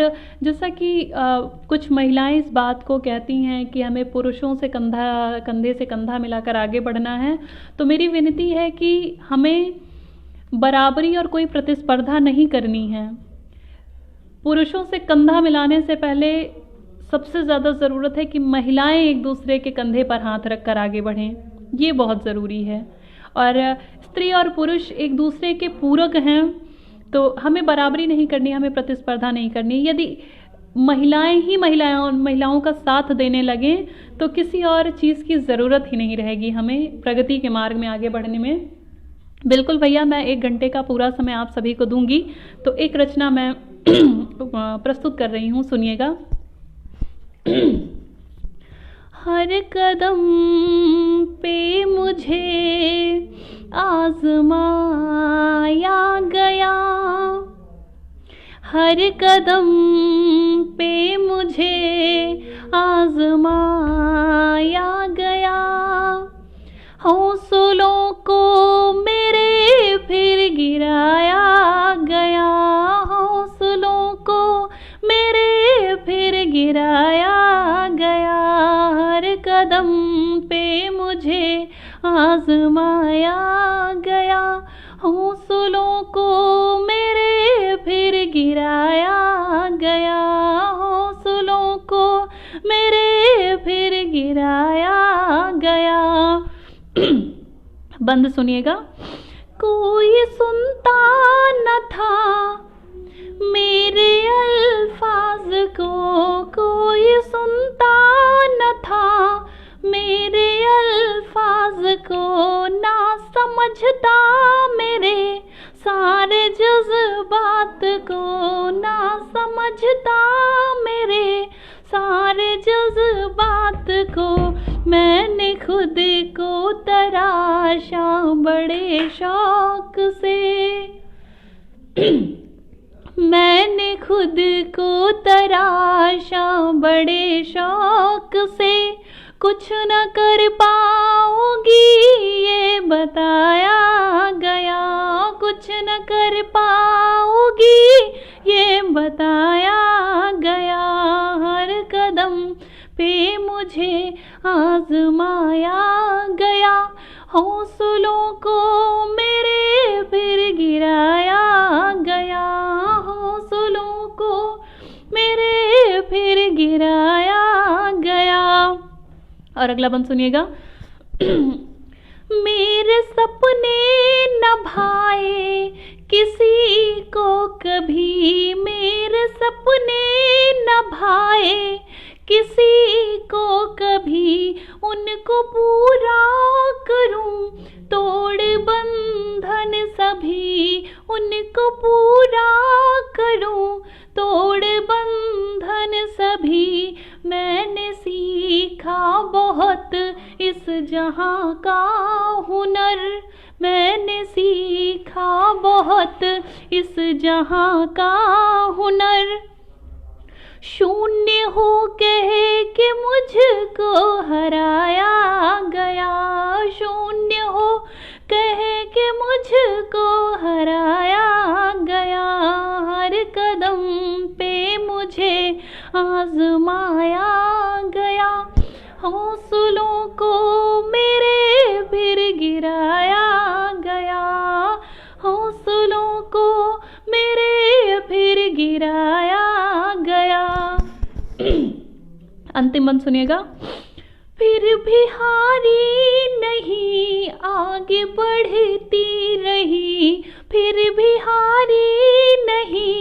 जैसा कि कुछ महिलाएं इस बात को कहती हैं कि हमें पुरुषों से कंधे से कंधा मिलाकर आगे बढ़ना है, तो मेरी विनती है कि हमें बराबरी और कोई प्रतिस्पर्धा नहीं करनी है। पुरुषों से कंधा मिलाने से पहले सबसे ज़्यादा ज़रूरत है कि महिलाएं एक दूसरे के कंधे पर हाथ रखकर आगे बढ़ें, ये बहुत ज़रूरी है। और स्त्री और पुरुष एक दूसरे के पूरक हैं, तो हमें बराबरी नहीं करनी, हमें प्रतिस्पर्धा नहीं करनी। यदि महिलाएं ही महिलाओं का साथ देने लगें तो किसी और चीज़ की ज़रूरत ही नहीं रहेगी हमें प्रगति के मार्ग में आगे बढ़ने में। बिल्कुल भैया, मैं 1 घंटे का पूरा समय आप सभी को दूंगी। तो एक रचना मैं प्रस्तुत कर रही हूँ, सुनिएगा। हर कदम पे मुझे आज़माया गया, हर कदम पे मुझे आज़माया गया, हौसलों को मेरे फिर गिराया गया, हौसलों को मेरे फिर गिराया गया, हर कदम पे मुझे आज़माया गया, हौसलों को मेरे फिर गिराया गया, हौसलों को मेरे फिर गिराया गया। बंद सुनिएगा। कोई सुनता न था मेरे अल्फाज को, कोई सुनता न था मेरे अल्फाज को, ना समझता मेरे सारे जज्बात को, ना समझता मेरे सारे जज्बात को, मैंने खुद को तराशा बड़े शौक से, मैंने खुद को तराशा बड़े शौक से, कुछ न कर पाओगी ये बताया गया, कुछ न कर पाओगी ये बताया गया, हर कदम पे मुझे आज़माया गया, हौसलों को मेरे फिर गिराया गया, हौसलों को मेरे फिर गिराया गया। और अगला बंद सुनिएगा। मेरे सपने न भाए किसी को कभी, मेरे सपने न भाए किसी को कभी, उनको पूरा करूं तोड़ बंधन सभी, उनको पूरा करूं तोड़ बंधन सभी, मैंने सीखा बहुत इस जहां का हुनर, मैंने सीखा बहुत इस जहां का हुनर, शून्य हो कह के मुझको हराया गया, शून्य हो कह के मुझको हराया गया, हर कदम पे मुझे आज़माया गया, हौसलों को मेरे फिर गिराया गया, हौसलों को मेरे फिर गिराया गया। अंतिम बंद सुनिएगा। फिर भी हारी नहीं आगे बढ़ती रही, फिर भी हारी नहीं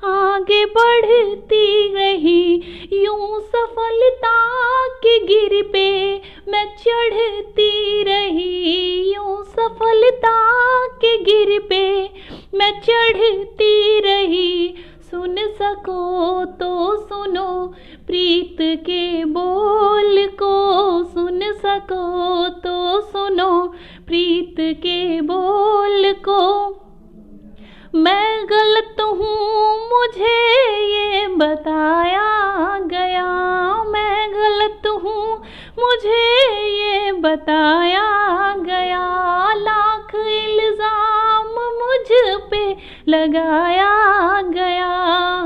आगे बढ़ती रही, यूं सफलता के गिर पे मैं चढ़ती रही, यूं सफलता के गिर पे मैं चढ़ती रही, सुन सको तो सुनो प्रीत के बोल को, सुन सको तो सुनो प्रीत के बोल को, मैं गलत हूँ मुझे ये बताया गया, मैं गलत हूँ मुझे ये बताया गया, लाख इल्ज़ाम मुझ पे लगाया गया,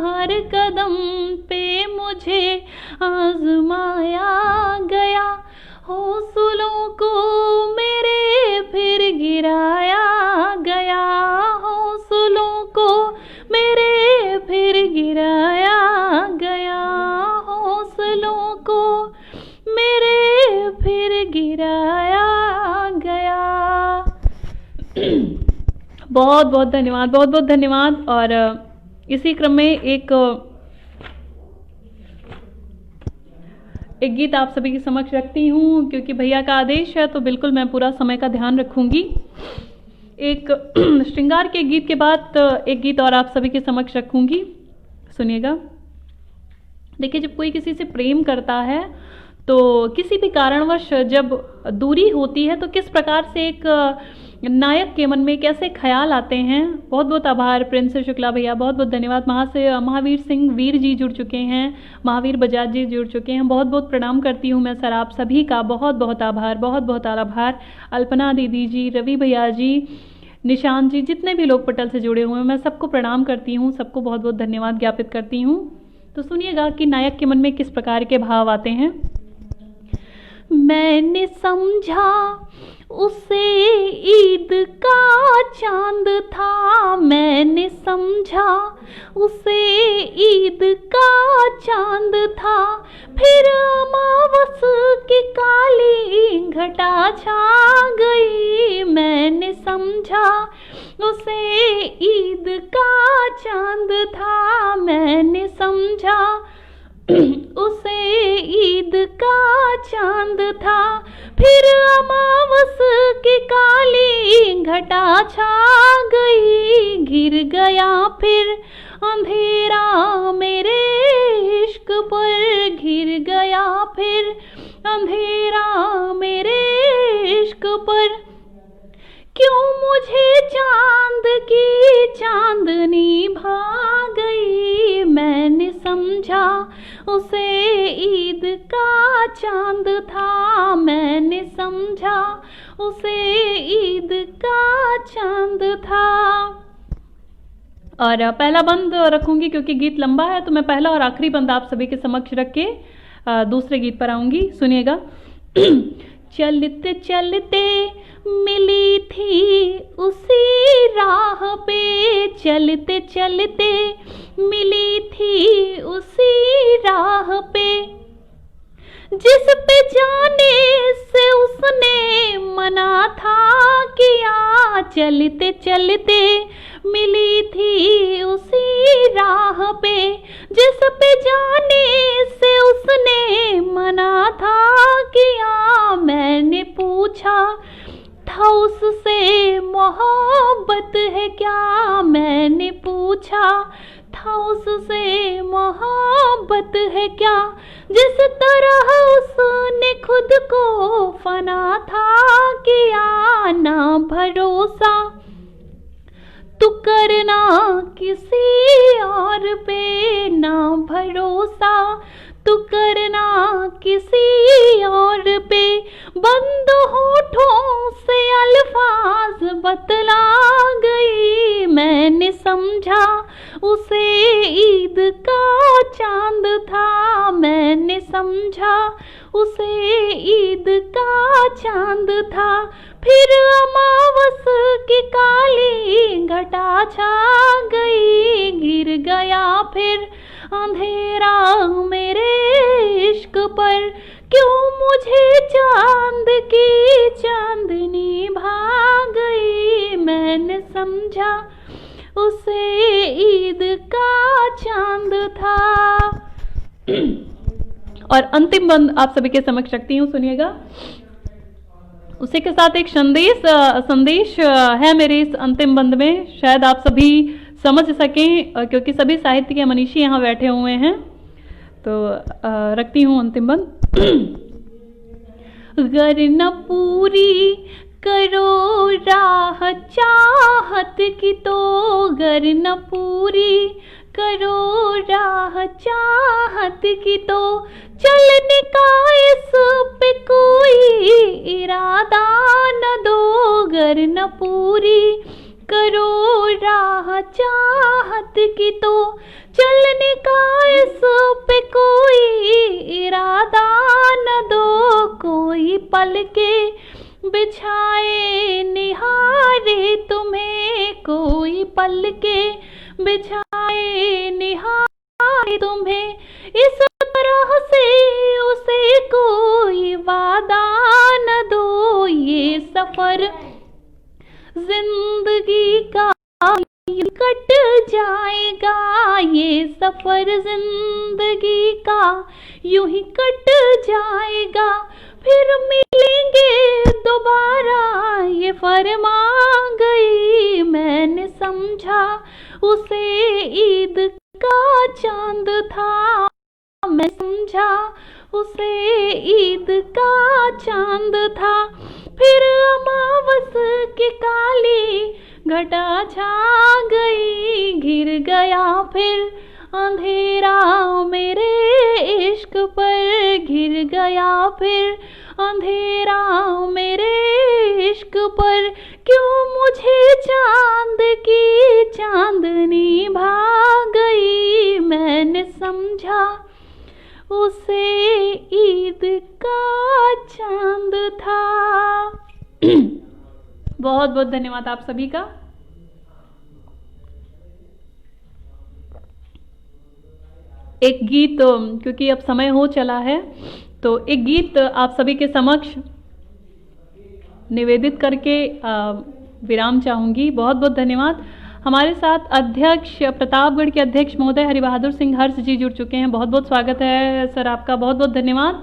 हर कदम पे मुझे आज़माया गया, हौसलों को मेरे फिर गिराया गया, हौसलों को मेरे फिर गिराया गया, हौसलों को मेरे फिर गिराया गया। बहुत बहुत धन्यवाद, बहुत बहुत धन्यवाद। और इसी क्रम में एक गीत आप सभी के समक्ष रखती हूँ, क्योंकि भैया का आदेश है तो बिल्कुल मैं पूरा समय का ध्यान रखूँगी। एक श्रृंगार के गीत के बाद एक गीत और आप सभी के समक्ष रखूँगी। सुनिएगा। देखिए, जब कोई किसी से प्रेम करता है तो किसी भी कारणवश जब दूरी होती है तो किस प्रकार से एक नायक के मन में कैसे ख्याल आते हैं। बहुत बहुत आभार प्रिंस शुक्ला भैया, बहुत बहुत धन्यवाद। महावीर सिंह वीर जी जुड़ चुके हैं, महावीर बजाज जी जुड़ चुके हैं, बहुत बहुत प्रणाम करती हूँ मैं सर आप सभी का, बहुत बहुत आभार, बहुत बहुत आभार। अल्पना दीदी जी, रवि भैया जी, निशांत जी, जितने भी लोग पटल से जुड़े हुए हैं मैं सबको प्रणाम करती हूँ, सबको बहुत बहुत धन्यवाद ज्ञापित करती हूँ। तो सुनिएगा कि नायक के मन में किस प्रकार के भाव आते हैं। मैंने समझा उसे ईद का चांद था, मैंने समझा उसे ईद का चांद था, फिर अमावस की काली घटा छा गई। मैंने समझा उसे ईद का चांद था, मैंने समझा उसे ईद का चांद था, फिर अमावस की काली घटा छा गई। घिर गया फिर अंधेरा मेरे इश्क पर, घिर गया फिर अंधेरा मेरे इश्क पर, क्यों मुझे चांद की चांदनी भा गई। मैंने समझा उसे ईद का चांद था, मैंने समझा उसे ईद का चांद था। और पहला बंद रखूंगी क्योंकि गीत लंबा है, तो मैं पहला और आखिरी बंद आप सभी के समक्ष रख के दूसरे गीत पर आऊंगी। सुनिएगा। चलते चलते मिली थी उसी राह पे, चलते चलते मिली थी उसी राह पे, जिस पे जाने से उसने मना था किया। चलते चलते मिली थी उसी राह पे, जिस पे जाने से उसने मना था किया। मैंने पूछा था उससे मोहब्बत है क्या, मैंने पूछा था उससे मोहब्बत है क्या, जिस तरह उसने खुद को फना था किया। ना भरोसा तू करना किसी और पे, ना भरोसा तू करना किसी और पे, बंद होठों से अल्फाज बतला गई। मैंने समझा उसे ईद का चांद था, मैंने समझा उसे ईद का चांद था, फिर अमावस की काली घटा छा गई। गिर गया फिर अंधेरा मेरे इश्क पर, क्यों मुझे चांद की चांदनी भा गई। मैंने समझा उसे ईद का चांद था। और अंतिम बंद आप सभी के समक्ष रखती हूँ, सुनिएगा। उसी के साथ एक संदेश है मेरे इस अंतिम बंद में, शायद आप सभी समझ सकें क्योंकि सभी साहित्य के मनीषी यहाँ बैठे हुए हैं। तो रखती हूँ अंतिम बंद। गर न पूरी करो राह चाहत की तो, गर न पूरी करो राह चाहत की तो, चलने का इस पे कोई इरादा न दो। गर न पूरी करो राह चाहत की तो, चलने का इस पे कोई इरादा न दो। कोई पल के बिछाए निहारे तुम्हें, कोई पल के बिछाए निहारे तुम्हें, इस तरह से उसे कोई वादा न दो। ये सफर जिंदगी का कट जाएगा, ये सफर जिंदगी का यूं ही कट जाएगा, फिर मिलेंगे दोबारा ये फरमा गई। मैंने समझा उसे ईद का चांद था, मैं समझा उसे ईद का चांद था। फिर अमावस की काली घटा छा गई, घिर गया फिर अंधेरा मेरे इश्क पर, घिर गया फिर अंधेरा मेरे इश्क पर। क्यों मुझे चांद की चांदनी भा गई, मैंने समझा उसे ईद का चांद था। बहुत बहुत धन्यवाद आप सभी का। एक गीत, क्योंकि अब समय हो चला है, तो एक गीत आप सभी के समक्ष निवेदित करके विराम चाहूँगी। बहुत बहुत धन्यवाद। हमारे साथ अध्यक्ष, प्रतापगढ़ के अध्यक्ष महोदय हरिबहादुर सिंह हर्ष जी जुड़ चुके हैं। बहुत बहुत स्वागत है सर आपका, बहुत बहुत धन्यवाद।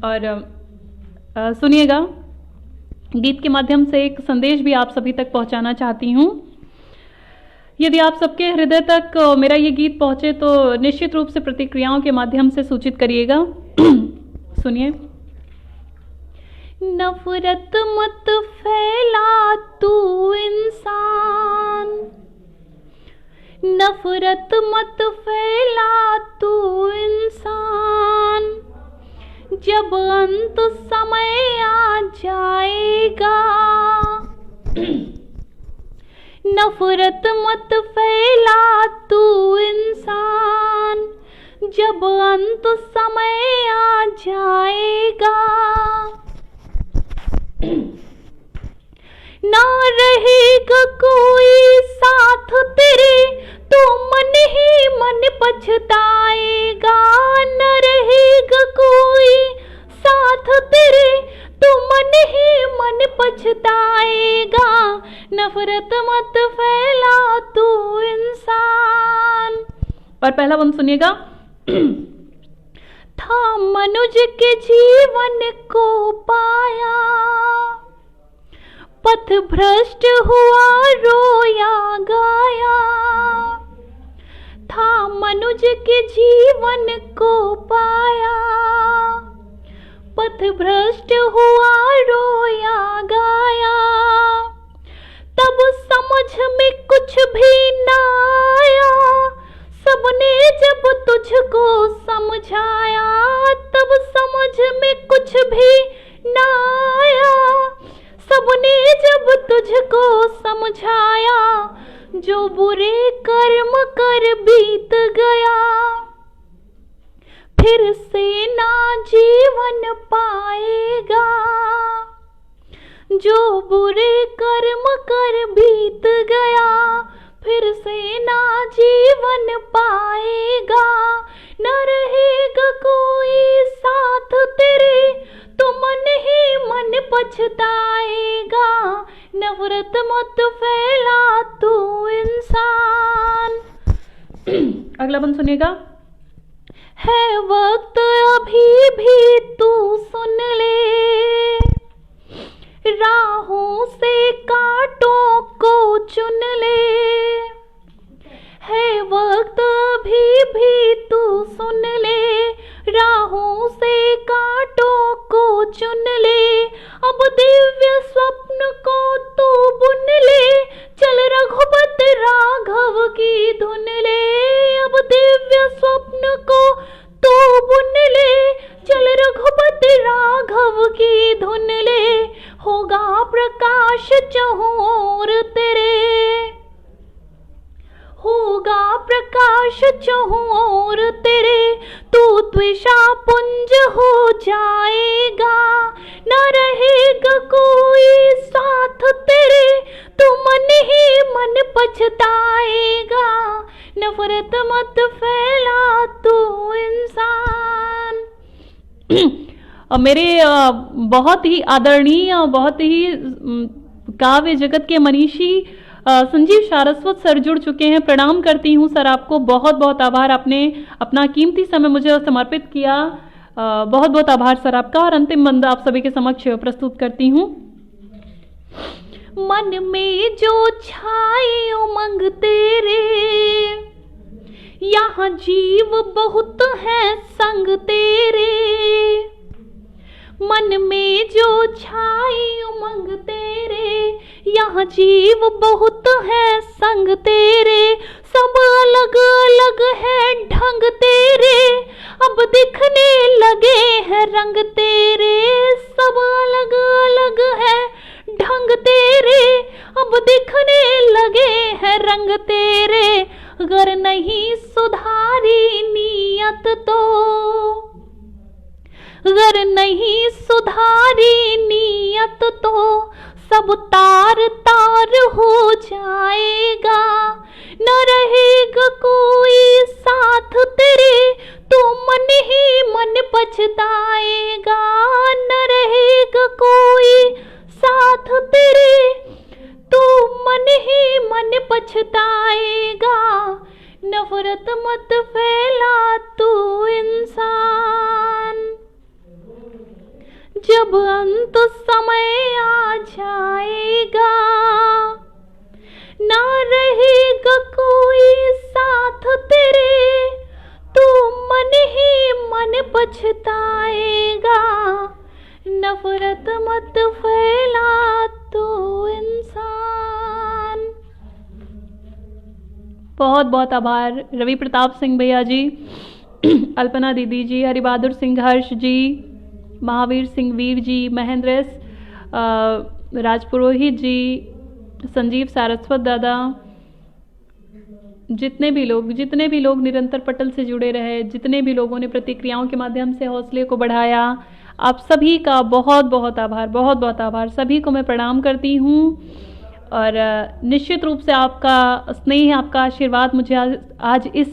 और सुनिएगा, गीत के माध्यम से एक संदेश भी आप सभी तक पहुंचाना चाहती हूँ। यदि आप सबके हृदय तक मेरा ये गीत पहुंचे तो निश्चित रूप से प्रतिक्रियाओं के माध्यम से सूचित करिएगा। सुनिए। नफरत मत फैला तू इंसान, नफरत मत फैला तू इंसान, जब अंत समय आ जाएगा। नफरत मत फैला तू इंसान, जब अंत समय आ जाएगा। ना रहेगा कोई साथ तेरे तो मन ही मन पछताएगा। न रहेगा कोई साथ तेरे तो मन ही मन पछताएगा। नफरत मत फैला तू इंसान। और पहला बंद सुनिएगा। था मनुज के जीवन को पाया, पथ भ्रष्ट हुआ रोया गाया। था मनुज के जीवन को पाया, पथ भ्रष्ट हुआ रोया गाया। तब समझ में कुछ भी ना आया, सबने जब तुझको समझाया। तब समझ में कुछ भी ना आया, सबने जब तुझको समझाया। जो बुरे कर्म कर बीत गया, फिर से ना जीवन पाएगा। जो बुरे कर्म कर बीत गया, फिर से ना जीवन पाएगा। न रहेगा कोई साथ तेरे तो मन ही मन पछताएगा। नफरत मत फैला तू इंसान। अगला बंद सुनिएगा। है वक्त अभी भी तू सुन ले, राहों से कांटों को चुन ले। है वक्त अभी भी तू सुन ले, राहों से कांटों को चुन ले। अब दिव्य स्वप्न को तू बुन ले, चल रघुपति राघव की धुन ले। अब दिव्य स्वप्न को तू बुन ले, चल रघुपति राघव की धुन ले। होगा प्रकाश चहुं ओर तेरे, होगा प्रकाश चहुं ओर तेरे। तू त्विषा पुंज हो जाएगा। न रहेगा कोई साथ तेरे तो मन ही मन पछताएगा। नफरत मत फैला तू इंसान। और मेरे बहुत ही आदरणीय, बहुत ही काव्य जगत के मनीषी संजीव सारस्वत सर जुड़ चुके हैं। प्रणाम करती हूँ सर आपको, बहुत बहुत आभार, आपने अपना कीमती समय मुझे समर्पित किया। बहुत बहुत आभार सर आपका। और अंतिम बंद आप सभी के समक्ष प्रस्तुत करती हूँ। मन में जो छाई उमंग तेरे, यहाँ जीव बहुत है संग तेरे, मन में जो छाई उमंग तेरे। यहाँ जीव बहुत है संग तेरे, सब अलग अलग है ढंग तेरे, अब दिखने लगे हैं रंग तेरे। सब अलग अलग है ढंग तेरे, अब दिखने लगे हैं रंग तेरे। अगर नहीं सुधारी नीयत तो, अगर नहीं सुधारी नीयत तो सब तार तार हो जाएगा। न रहेगा कोई साथ तेरे, तो मन ही मन पछताएगा। न रहेगा कोई साथ तेरे, तो मन ही मन पछताएगा। नफरत मत फैला तू इंसान, जब अंत समय आ जाएगा। ना रहेगा कोई साथ तेरे, तो मन ही मन पछताएगा। नफरत मत फैला तू इंसान। बहुत बहुत आभार रवि प्रताप सिंह भैया जी, अल्पना दीदी जी, हरिबहादुर सिंह हर्ष जी, महावीर सिंह वीर जी, महेंद्र राजपुरोहित जी, संजीव सारस्वत दादा, जितने भी लोग निरंतर पटल से जुड़े रहे, जितने भी लोगों ने प्रतिक्रियाओं के माध्यम से हौसले को बढ़ाया, आप सभी का बहुत बहुत आभार, बहुत बहुत आभार। सभी को मैं प्रणाम करती हूँ और निश्चित रूप से आपका स्नेह, आपका आशीर्वाद मुझे आज इस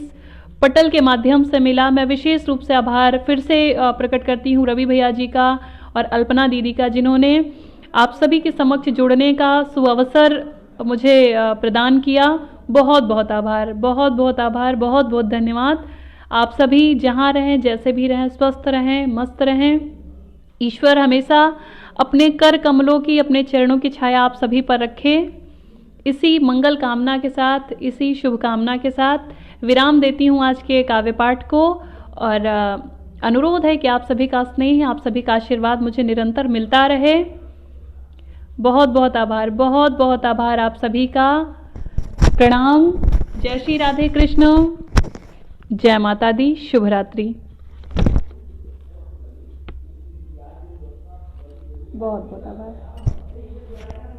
पटल के माध्यम से मिला। मैं विशेष रूप से आभार फिर से प्रकट करती हूँ रवि भैया जी का और अल्पना दीदी का, जिन्होंने आप सभी के समक्ष जुड़ने का सुअवसर मुझे प्रदान किया। बहुत बहुत आभार, बहुत बहुत आभार, बहुत बहुत धन्यवाद। आप सभी जहाँ रहें, जैसे भी रहें, स्वस्थ रहें, मस्त रहें। ईश्वर हमेशा अपने कर कमलों की, अपने चरणों की छाया आप सभी पर रखे। इसी मंगल कामना के साथ, इसी शुभकामना के साथ विराम देती हूँ आज के काव्य पाठ को और अनुरोध है कि आप सभी का स्नेह, आप सभी का आशीर्वाद मुझे निरंतर मिलता रहे। बहुत बहुत आभार, बहुत बहुत आभार आप सभी का। प्रणाम। जय श्री राधे कृष्ण, जय माता दी, शुभ रात्रि। बहुत बहुत आभार।